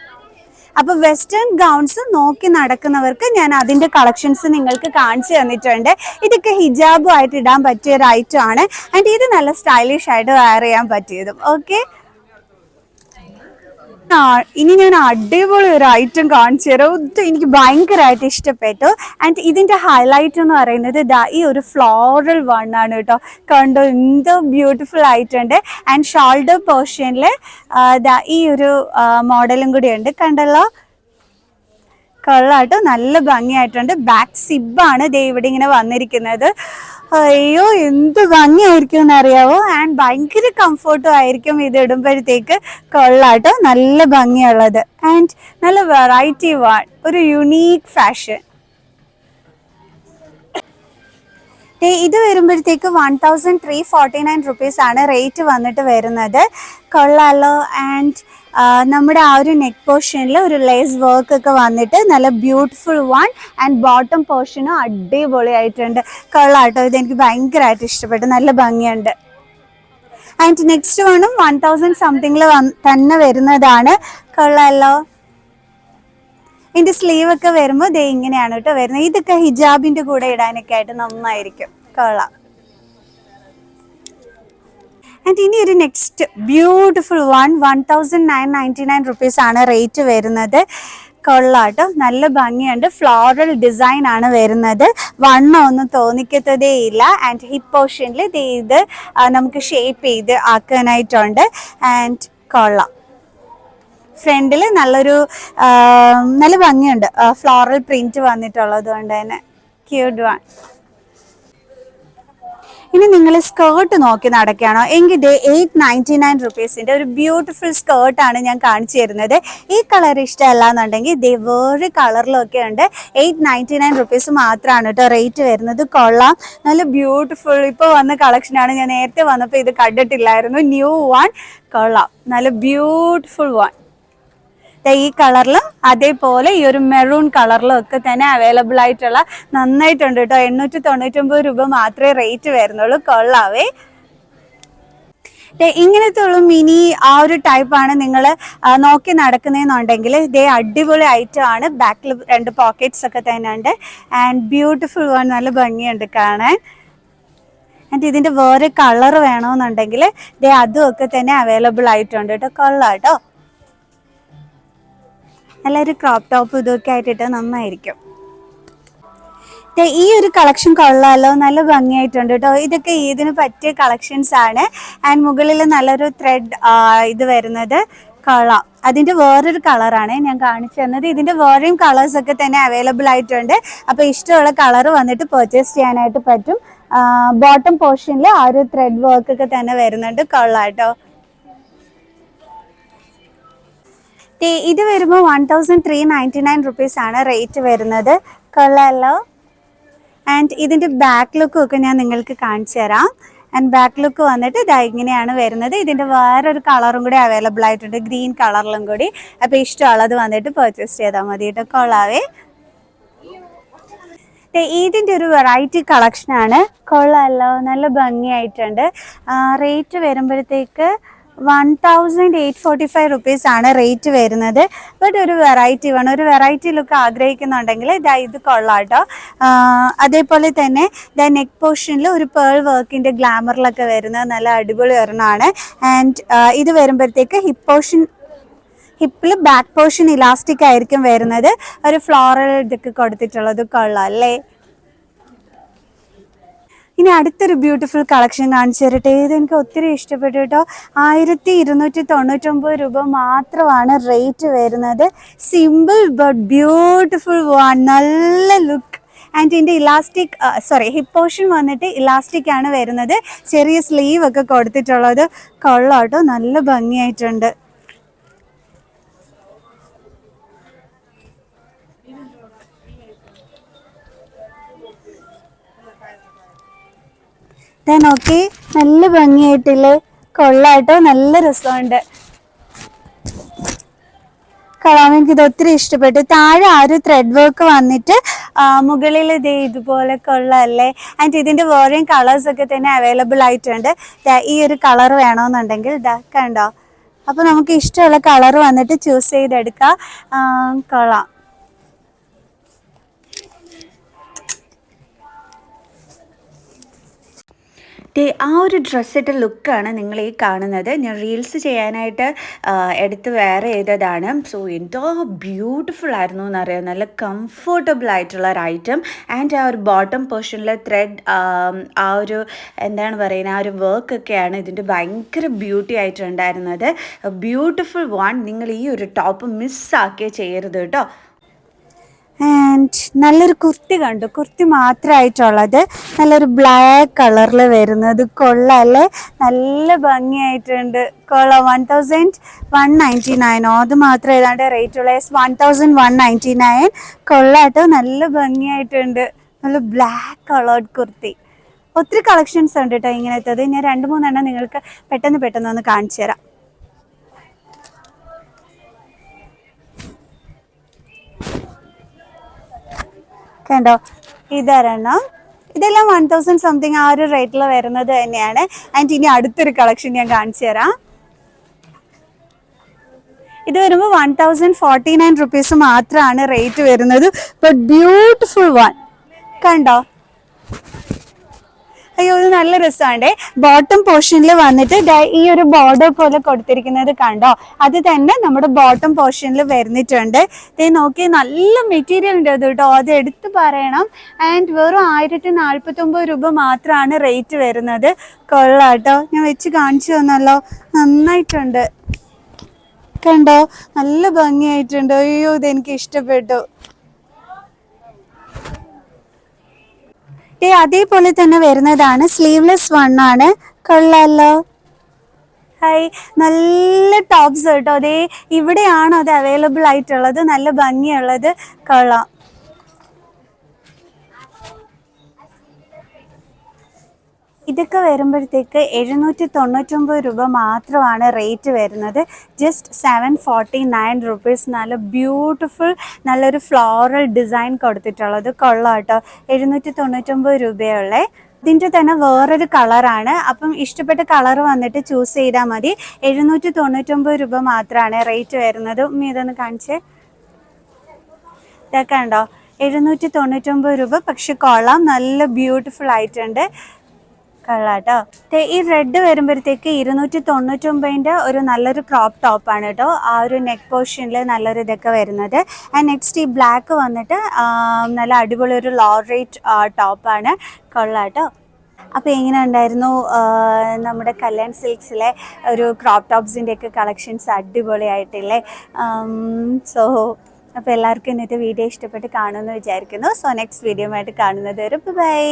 അപ്പോൾ വെസ്റ്റേൺ ഗൗൺസ് നോക്കി നടക്കുന്നവർക്ക് ഞാൻ അതിൻ്റെ കളക്ഷൻസ് നിങ്ങൾക്ക് കാണിച്ചു തന്നിട്ടുണ്ട്. ഇതൊക്കെ ഹിജാബുമായിട്ട് ഇടാൻ പറ്റിയ ഒരു ഐറ്റം ആണ്. ആൻഡ് ഇത് നല്ല സ്റ്റൈലിഷ് ആയിട്ട് വെയർ ചെയ്യാൻ പറ്റിയതും. ഓക്കെ, ഇനി ഞാൻ അടിപൊളി ഒരു ഐറ്റം കാണിച്ചു തരാം. എനിക്ക് ഭയങ്കരമായിട്ട് ഇഷ്ടപ്പെട്ടു. ആൻഡ് ഇതിൻ്റെ ഹൈലൈറ്റ് എന്ന് പറയുന്നത് ഈ ഒരു ഫ്ലോറൽ വൺ ആണ് കേട്ടോ. കണ്ടോ, എന്തോ ബ്യൂട്ടിഫുൾ ആയിട്ടുണ്ട്. ആൻഡ് ഷോൾഡർ പോർഷനിൽ ഈ ഒരു മോഡലും കൂടി ഉണ്ട്, കണ്ടല്ലോ, കൊള്ളാട്ടോ, നല്ല ഭംഗിയായിട്ടുണ്ട്. ബാക്ക് സിബാണ് ഇവിടെ ഇങ്ങനെ വന്നിരിക്കുന്നത്. അയ്യോ, എന്ത് ഭംഗിയായിരിക്കും എന്നറിയാവോ. ആൻഡ് ഭയങ്കര കംഫർട്ടും ആയിരിക്കും ഇത് ഇടുമ്പോഴത്തേക്ക്, കൊള്ളാട്ടോ, നല്ല ഭംഗിയുള്ളത്. ആൻഡ് നല്ല വെറൈറ്റി വൺ, ഒരു യുണീക്ക് ഫാഷൻ. ഇത് വരുമ്പോഴത്തേക്ക് 1349 റുപ്പീസ് ആണ് റേറ്റ് വന്നിട്ട് വരുന്നത്. കൊള്ളാലോ. ആൻഡ് നമ്മുടെ ആ ഒരു നെക്ക് പോർഷനിൽ ഒരു ലേസ് വർക്ക് ഒക്കെ വന്നിട്ട് നല്ല ബ്യൂട്ടിഫുൾ വൺ. ആൻഡ് ബോട്ടം പോർഷനും അടിപൊളിയായിട്ടുണ്ട്. കൊള്ളാട്ടോ, ഇതെനിക്ക് ഭയങ്കരമായിട്ട് ഇഷ്ടപ്പെട്ടു, നല്ല ഭംഗിയുണ്ട്. ആൻഡ് നെക്സ്റ്റ് വണ്ണും 1000 സംതിങ്ങിൽ തന്നെ വരുന്നതാണ്. കൊള്ളാലോ. ഇതിന്റെ സ്ലീവ് ഒക്കെ വരുമ്പോൾ ദേ ഇങ്ങനെയാണ് കേട്ടോ വരുന്നത്. ഇതൊക്കെ ഹിജാബിന്റെ കൂടെ ഇടാനൊക്കെ ആയിട്ട് നന്നായിരിക്കും. കൊള്ളാം. ആൻഡ് ഇനി ഒരു നെക്സ്റ്റ് ബ്യൂട്ടിഫുൾ വൺ 1999 റുപ്പീസ് ആണ് റേറ്റ് വരുന്നത്. കൊള്ളാട്ടോ, നല്ല ഭംഗിയുണ്ട്. ഫ്ലോറൽ ഡിസൈൻ ആണ് വരുന്നത്. വണ്ണം ഒന്നും തോന്നിക്കത്തതേ ഇല്ല. ആൻഡ് ഹിപ്പ് പോർഷനിൽ ഇത് നമുക്ക് ഷേപ്പ് ചെയ്ത് ആക്കാനായിട്ടുണ്ട്. ആൻഡ് കൊള്ളാം. ഫ്രണ്ടിൽ നല്ലൊരു നല്ല ഭംഗിയുണ്ട്, ഫ്ലോറൽ പ്രിന്റ് വന്നിട്ടുള്ളത് കൊണ്ട് തന്നെ ക്യൂട്ട് വൺ. ഇനി നിങ്ങൾ സ്കേർട്ട് നോക്കി നടക്കുകയാണോ എങ്കിൽ 899 റുപ്പീസിന്റെ ഒരു ബ്യൂട്ടിഫുൾ സ്കേർട്ടാണ് ഞാൻ കാണിച്ചു തരുന്നത്. ഈ കളർ ഇഷ്ടമല്ല എന്നുണ്ടെങ്കിൽ വേറെ കളറിലൊക്കെ ഉണ്ട്. 899 റുപ്പീസ് മാത്രമാണ് കേട്ടോ റേറ്റ് വരുന്നത്. കൊള്ളാം, നല്ല ബ്യൂട്ടിഫുൾ ഇപ്പോൾ വന്ന കളക്ഷനാണ്. ഞാൻ നേരത്തെ വന്നപ്പോൾ ഇത് കണ്ടിട്ടില്ലായിരുന്നു. New one. കൊള്ളാം, നല്ല ബ്യൂട്ടിഫുൾ വൺ. ഈ കളറിലും അതേപോലെ ഈ ഒരു മെറൂൺ കളറിലും ഒക്കെ തന്നെ അവൈലബിൾ ആയിട്ടുള്ള നന്നായിട്ടുണ്ട് കേട്ടോ. 899 രൂപ മാത്രമേ റേറ്റ് വരുന്നുള്ളൂ. കൊള്ളാവേ. ഇങ്ങനത്തെ ഉള്ള മിനി ആ ഒരു ടൈപ്പാണ് നിങ്ങൾ നോക്കി നടക്കുന്നതെന്നുണ്ടെങ്കിൽ ഇതേ അടിപൊളി ഐറ്റം ആണ്. ബാക്കിൽ 2 പോക്കറ്റ്സ് ഒക്കെ തന്നെ ഉണ്ട്. ആൻഡ് ബ്യൂട്ടിഫുൾ വൺ, നല്ല ഭംഗിയുണ്ട് കാണാൻ. ആൻഡ് ഇതിൻ്റെ വേറെ കളർ വേണമെന്നുണ്ടെങ്കിൽ ഇതേ അതും ഒക്കെ തന്നെ അവൈലബിൾ ആയിട്ടുണ്ട് കേട്ടോ. കൊള്ളാം കേട്ടോ. നല്ലൊരു ക്രോപ്പ് ടോപ്പ് ഇതൊക്കെ ആയിട്ടിട്ട് നന്നായിരിക്കും. ഈ ഒരു കളക്ഷൻ കൊള്ളാലോ, നല്ല ഭംഗിയായിട്ടുണ്ട് കേട്ടോ. ഇതൊക്കെ ഇതിന് പറ്റിയ കളക്ഷൻസ് ആണ്. ആൻഡ് മുകളിൽ നല്ലൊരു ത്രെഡ് ഇത് വരുന്നത്. കൊള്ളാം. അതിൻ്റെ വേറൊരു കളറാണ് ഞാൻ കാണിച്ചു തന്നത്. ഇതിൻ്റെ വേറെയും കളേഴ്സ് ഒക്കെ തന്നെ അവൈലബിൾ ആയിട്ടുണ്ട്. അപ്പോൾ ഇഷ്ടമുള്ള കളർ വന്നിട്ട് പർച്ചേസ് ചെയ്യാനായിട്ട് പറ്റും. ബോട്ടം പോർഷനിൽ ആ ഒരു ത്രെഡ് വർക്ക് ഒക്കെ തന്നെ വരുന്നുണ്ട്. കൊള്ളാം കേട്ടോ. ഇത് വരുമ്പോൾ 1399 റുപ്പീസ് ആണ് റേറ്റ് വരുന്നത്. കൊള്ളാമല്ലോ. ആൻഡ് ഇതിൻ്റെ ബാക്ക് ലുക്കും ഒക്കെ ഞാൻ നിങ്ങൾക്ക് കാണിച്ചു തരാം. ആൻഡ് ബാക്ക് ലുക്ക് വന്നിട്ട് ഇതാ ഇങ്ങനെയാണ് വരുന്നത്. ഇതിൻ്റെ വേറൊരു കളറും കൂടി അവൈലബിൾ ആയിട്ടുണ്ട്, ഗ്രീൻ കളറിലും കൂടി. അപ്പോൾ ഇഷ്ടമുള്ളത് വന്നിട്ട് പർച്ചേസ് ചെയ്താൽ മതി കേട്ടോ. കൊള്ളാവേ. ഇതിൻ്റെ ഒരു വെറൈറ്റി കളക്ഷനാണ്. കൊള്ളാമല്ലോ, നല്ല ഭംഗിയായിട്ടുണ്ട്. റേറ്റ് വരുമ്പോഴത്തേക്ക് 1845 റുപ്പീസ് ആണ് റേറ്റ് വരുന്നത്. ബട്ട് ഒരു വെറൈറ്റി വേണം, ഒരു വെറൈറ്റി ലുക്ക് ആഗ്രഹിക്കുന്നുണ്ടെങ്കിൽ ഇത് കൊള്ളാം കേട്ടോ. അതേപോലെ തന്നെ നെക്ക് പോർഷനിൽ ഒരു പേൾ വർക്കിൻ്റെ ഗ്ലാമറിലൊക്കെ വരുന്നത് നല്ല അടിപൊളി ഒരെണ്ണമാണ്. ആൻഡ് ഇത് വരുമ്പോഴത്തേക്ക് ഹിപ്പിൽ ബാക്ക് പോർഷൻ ഇലാസ്റ്റിക് ആയിരിക്കും വരുന്നത്. ഒരു ഫ്ലോറൽ ഇതൊക്കെ കൊടുത്തിട്ടുള്ളത്. കൊള്ളാം അല്ലേ. ഇനി അടുത്തൊരു ബ്യൂട്ടിഫുൾ കളക്ഷൻ കാണിച്ചു തരട്ടെ. ഇത് എനിക്ക് ഒത്തിരി ഇഷ്ടപ്പെട്ടു കേട്ടോ. 1299 രൂപ മാത്രമാണ് റേറ്റ് വരുന്നത്. സിമ്പിൾ ബട്ട് ബ്യൂട്ടിഫുൾ വൺ, നല്ല ലുക്ക്. ആൻഡ് ഇതിൻ്റെ ഹിപ്പ് പോർഷൻ വന്നിട്ട് ഇലാസ്റ്റിക് ആണ് വരുന്നത്. ചെറിയ സ്ലീവ് ഒക്കെ കൊടുത്തിട്ടുള്ളത്. കൊള്ളാം കേട്ടോ, നല്ല ഭംഗിയായിട്ടുണ്ട്. നോക്കി, നല്ല ഭംഗിയായിട്ടില്ലേ. കൊള്ളാട്ടോ, നല്ല രസമുണ്ട്. കൊള്ളാം, എനിക്കിത് ഒത്തിരി ഇഷ്ടപ്പെട്ടു. താഴെ ആ ഒരു ത്രെഡ് വർക്ക് വന്നിട്ട് മുകളിൽ ഇതുപോലെ കൊള്ളാല്ലേ. ആൻഡ് ഇതിൻ്റെ വേറെയും കളേഴ്സ് ഒക്കെ തന്നെ അവൈലബിൾ ആയിട്ടുണ്ട്. ഈ ഒരു കളർ വേണമെന്നുണ്ടെങ്കിൽ കണ്ടോ. അപ്പോൾ നമുക്ക് ഇഷ്ടമുള്ള കളർ വന്നിട്ട് ചൂസ് ചെയ്തെടുക്കാം. കൊള്ളാം. ആ ഒരു ഡ്രസ്സിൻ്റെ ലുക്കാണ് നിങ്ങൾ ഈ കാണുന്നത്. ഞാൻ റീൽസ് ചെയ്യാനായിട്ട് എടുത്ത് വേറെ ചെയ്തതാണ്. സോ എന്തോ ബ്യൂട്ടിഫുൾ ആയിരുന്നു എന്നറിയാം. നല്ല കംഫർട്ടബിൾ ആയിട്ടുള്ള ഒരു ഐറ്റം. ആൻഡ് ആ ഒരു ബോട്ടം പോർഷനിലെ ത്രെഡ് ആ ഒരു എന്താണ് പറയുന്നത്, ആ ഒരു വർക്കൊക്കെയാണ് ഇതിൻ്റെ ഭയങ്കര ബ്യൂട്ടി ആയിട്ടുണ്ടായിരുന്നത്. Beautiful one. നിങ്ങൾ ഈ ഒരു ടോപ്പ് മിസ്സാക്കിയേ ചെയ്യരുത് കേട്ടോ. ആൻഡ് നല്ലൊരു കുർത്തി കണ്ടു, കുർത്തി മാത്രമായിട്ടുള്ളത്, നല്ലൊരു ബ്ലാക്ക് കളറിൽ വരുന്നത്. കൊള്ളാം അല്ലേ, നല്ല ഭംഗിയായിട്ടുണ്ട്. കൊള്ളാം. 1199 അത് മാത്രം ഏതാണ്ട് റേറ്റ് ഉള്ള 1199. കൊള്ളാട്ടോ, നല്ല ഭംഗിയായിട്ടുണ്ട്. നല്ല ബ്ലാക്ക് കളേർഡ് കുർത്തി. ഒത്തിരി കളക്ഷൻസ് ഉണ്ട് കേട്ടോ ഇങ്ങനത്തത്. ഞാൻ 2-3 നിങ്ങൾക്ക് പെട്ടെന്ന് ഒന്ന് കാണിച്ചു തരാം. കണ്ടോ, ഇതൊരെണ്ണം. ഇതെല്ലാം 1000 സംതിങ് ആ ഒരു റേറ്റിൽ വരുന്നത് തന്നെയാണ്. ആൻഡ് ഇനി അടുത്തൊരു കളക്ഷൻ ഞാൻ കാണിച്ചു തരാം. ഇത് വരുമ്പോൾ 1049 റുപ്പീസ് മാത്രമാണ് റേറ്റ് വരുന്നത്. But beautiful one. കണ്ടോ, അയ്യോ ഇത് നല്ല രസമാണ്. ബോട്ടം പോർഷനിൽ വന്നിട്ട് ഈ ഒരു ബോർഡർ പോലെ കൊടുത്തിരിക്കുന്നത് കണ്ടോ, അത് തന്നെ നമ്മുടെ ബോട്ടം പോർഷനിൽ വരുന്നിട്ടുണ്ട്. ഇത് നോക്കി, നല്ല മെറ്റീരിയൽ ഉണ്ട് അത് കേട്ടോ, അത് എടുത്ത് പറയണം. ആൻഡ് വെറും 1049 രൂപ മാത്രമാണ് റേറ്റ് വരുന്നത്. കൊള്ളാട്ടോ, ഞാൻ വെച്ച് കാണിച്ചു തന്നല്ലോ, നന്നായിട്ടുണ്ട്. കണ്ടോ, നല്ല ഭംഗിയായിട്ടുണ്ട്. അയ്യോ ഇതെനിക്ക് ഇഷ്ടപ്പെട്ടു. അതേപോലെ തന്നെ വരുന്നതാണ്, സ്ലീവ്ലെസ് വൺ ആണ്. കൊള്ളാലോ. ഹായ്, നല്ല ടോപ്സ് കേട്ടോ. അതേ ഇവിടെയാണോ അത് അവൈലബിൾ ആയിട്ടുള്ളത്, നല്ല ഭംഗിയുള്ളത്. കൊള്ളാം. ഇതൊക്കെ വരുമ്പോഴത്തേക്ക് 799 രൂപ മാത്രമാണ് റേറ്റ് വരുന്നത്. Just 749 rupees. നല്ല ബ്യൂട്ടിഫുൾ, നല്ലൊരു ഫ്ലോറൽ ഡിസൈൻ കൊടുത്തിട്ടുള്ളത്. കൊള്ളാം കേട്ടോ. 799 രൂപയുള്ളേ. ഇതിൻ്റെ തന്നെ വേറൊരു കളറാണ്. അപ്പം ഇഷ്ടപ്പെട്ട കളർ വന്നിട്ട് ചൂസ് ചെയ്താൽ മതി. 799 രൂപ മാത്രമാണ് റേറ്റ് വരുന്നത്. ഇതൊന്ന് കാണിച്ചേ. ഇതൊക്കെ ഉണ്ടോ, 799 രൂപ. പക്ഷെ കൊള്ളാം, നല്ല ബ്യൂട്ടിഫുൾ ആയിട്ടുണ്ട്. കൊള്ളാട്ടോ. ഈ റെഡ് വരുമ്പോഴത്തേക്ക് 299 ഒരു നല്ലൊരു ക്രോപ്പ് ടോപ്പാണ് കേട്ടോ. ആ ഒരു നെക്ക് പോർഷനിൽ നല്ലൊരു ഇതൊക്കെ വരുന്നത്. ആൻഡ് നെക്സ്റ്റ് ഈ ബ്ലാക്ക് വന്നിട്ട് നല്ല അടിപൊളി ഒരു ലോ റേറ്റ് ടോപ്പാണ്. കൊള്ളാട്ടോ. അപ്പോൾ എങ്ങനെ ഉണ്ടായിരുന്നു നമ്മുടെ കല്യാൺ സിൽക്സിലെ ഒരു ക്രോപ്പ് ടോപ്സിൻ്റെയൊക്കെ കളക്ഷൻസ്? അടിപൊളിയായിട്ടില്ലേ? സോ അപ്പോൾ എല്ലാവർക്കും ഇന്നത്തെ വീഡിയോ ഇഷ്ടപ്പെട്ട് കാണുമെന്ന് വിചാരിക്കുന്നു. സോ നെക്സ്റ്റ് വീഡിയോ ആയിട്ട് കാണുന്നത് വരെ ബൈ.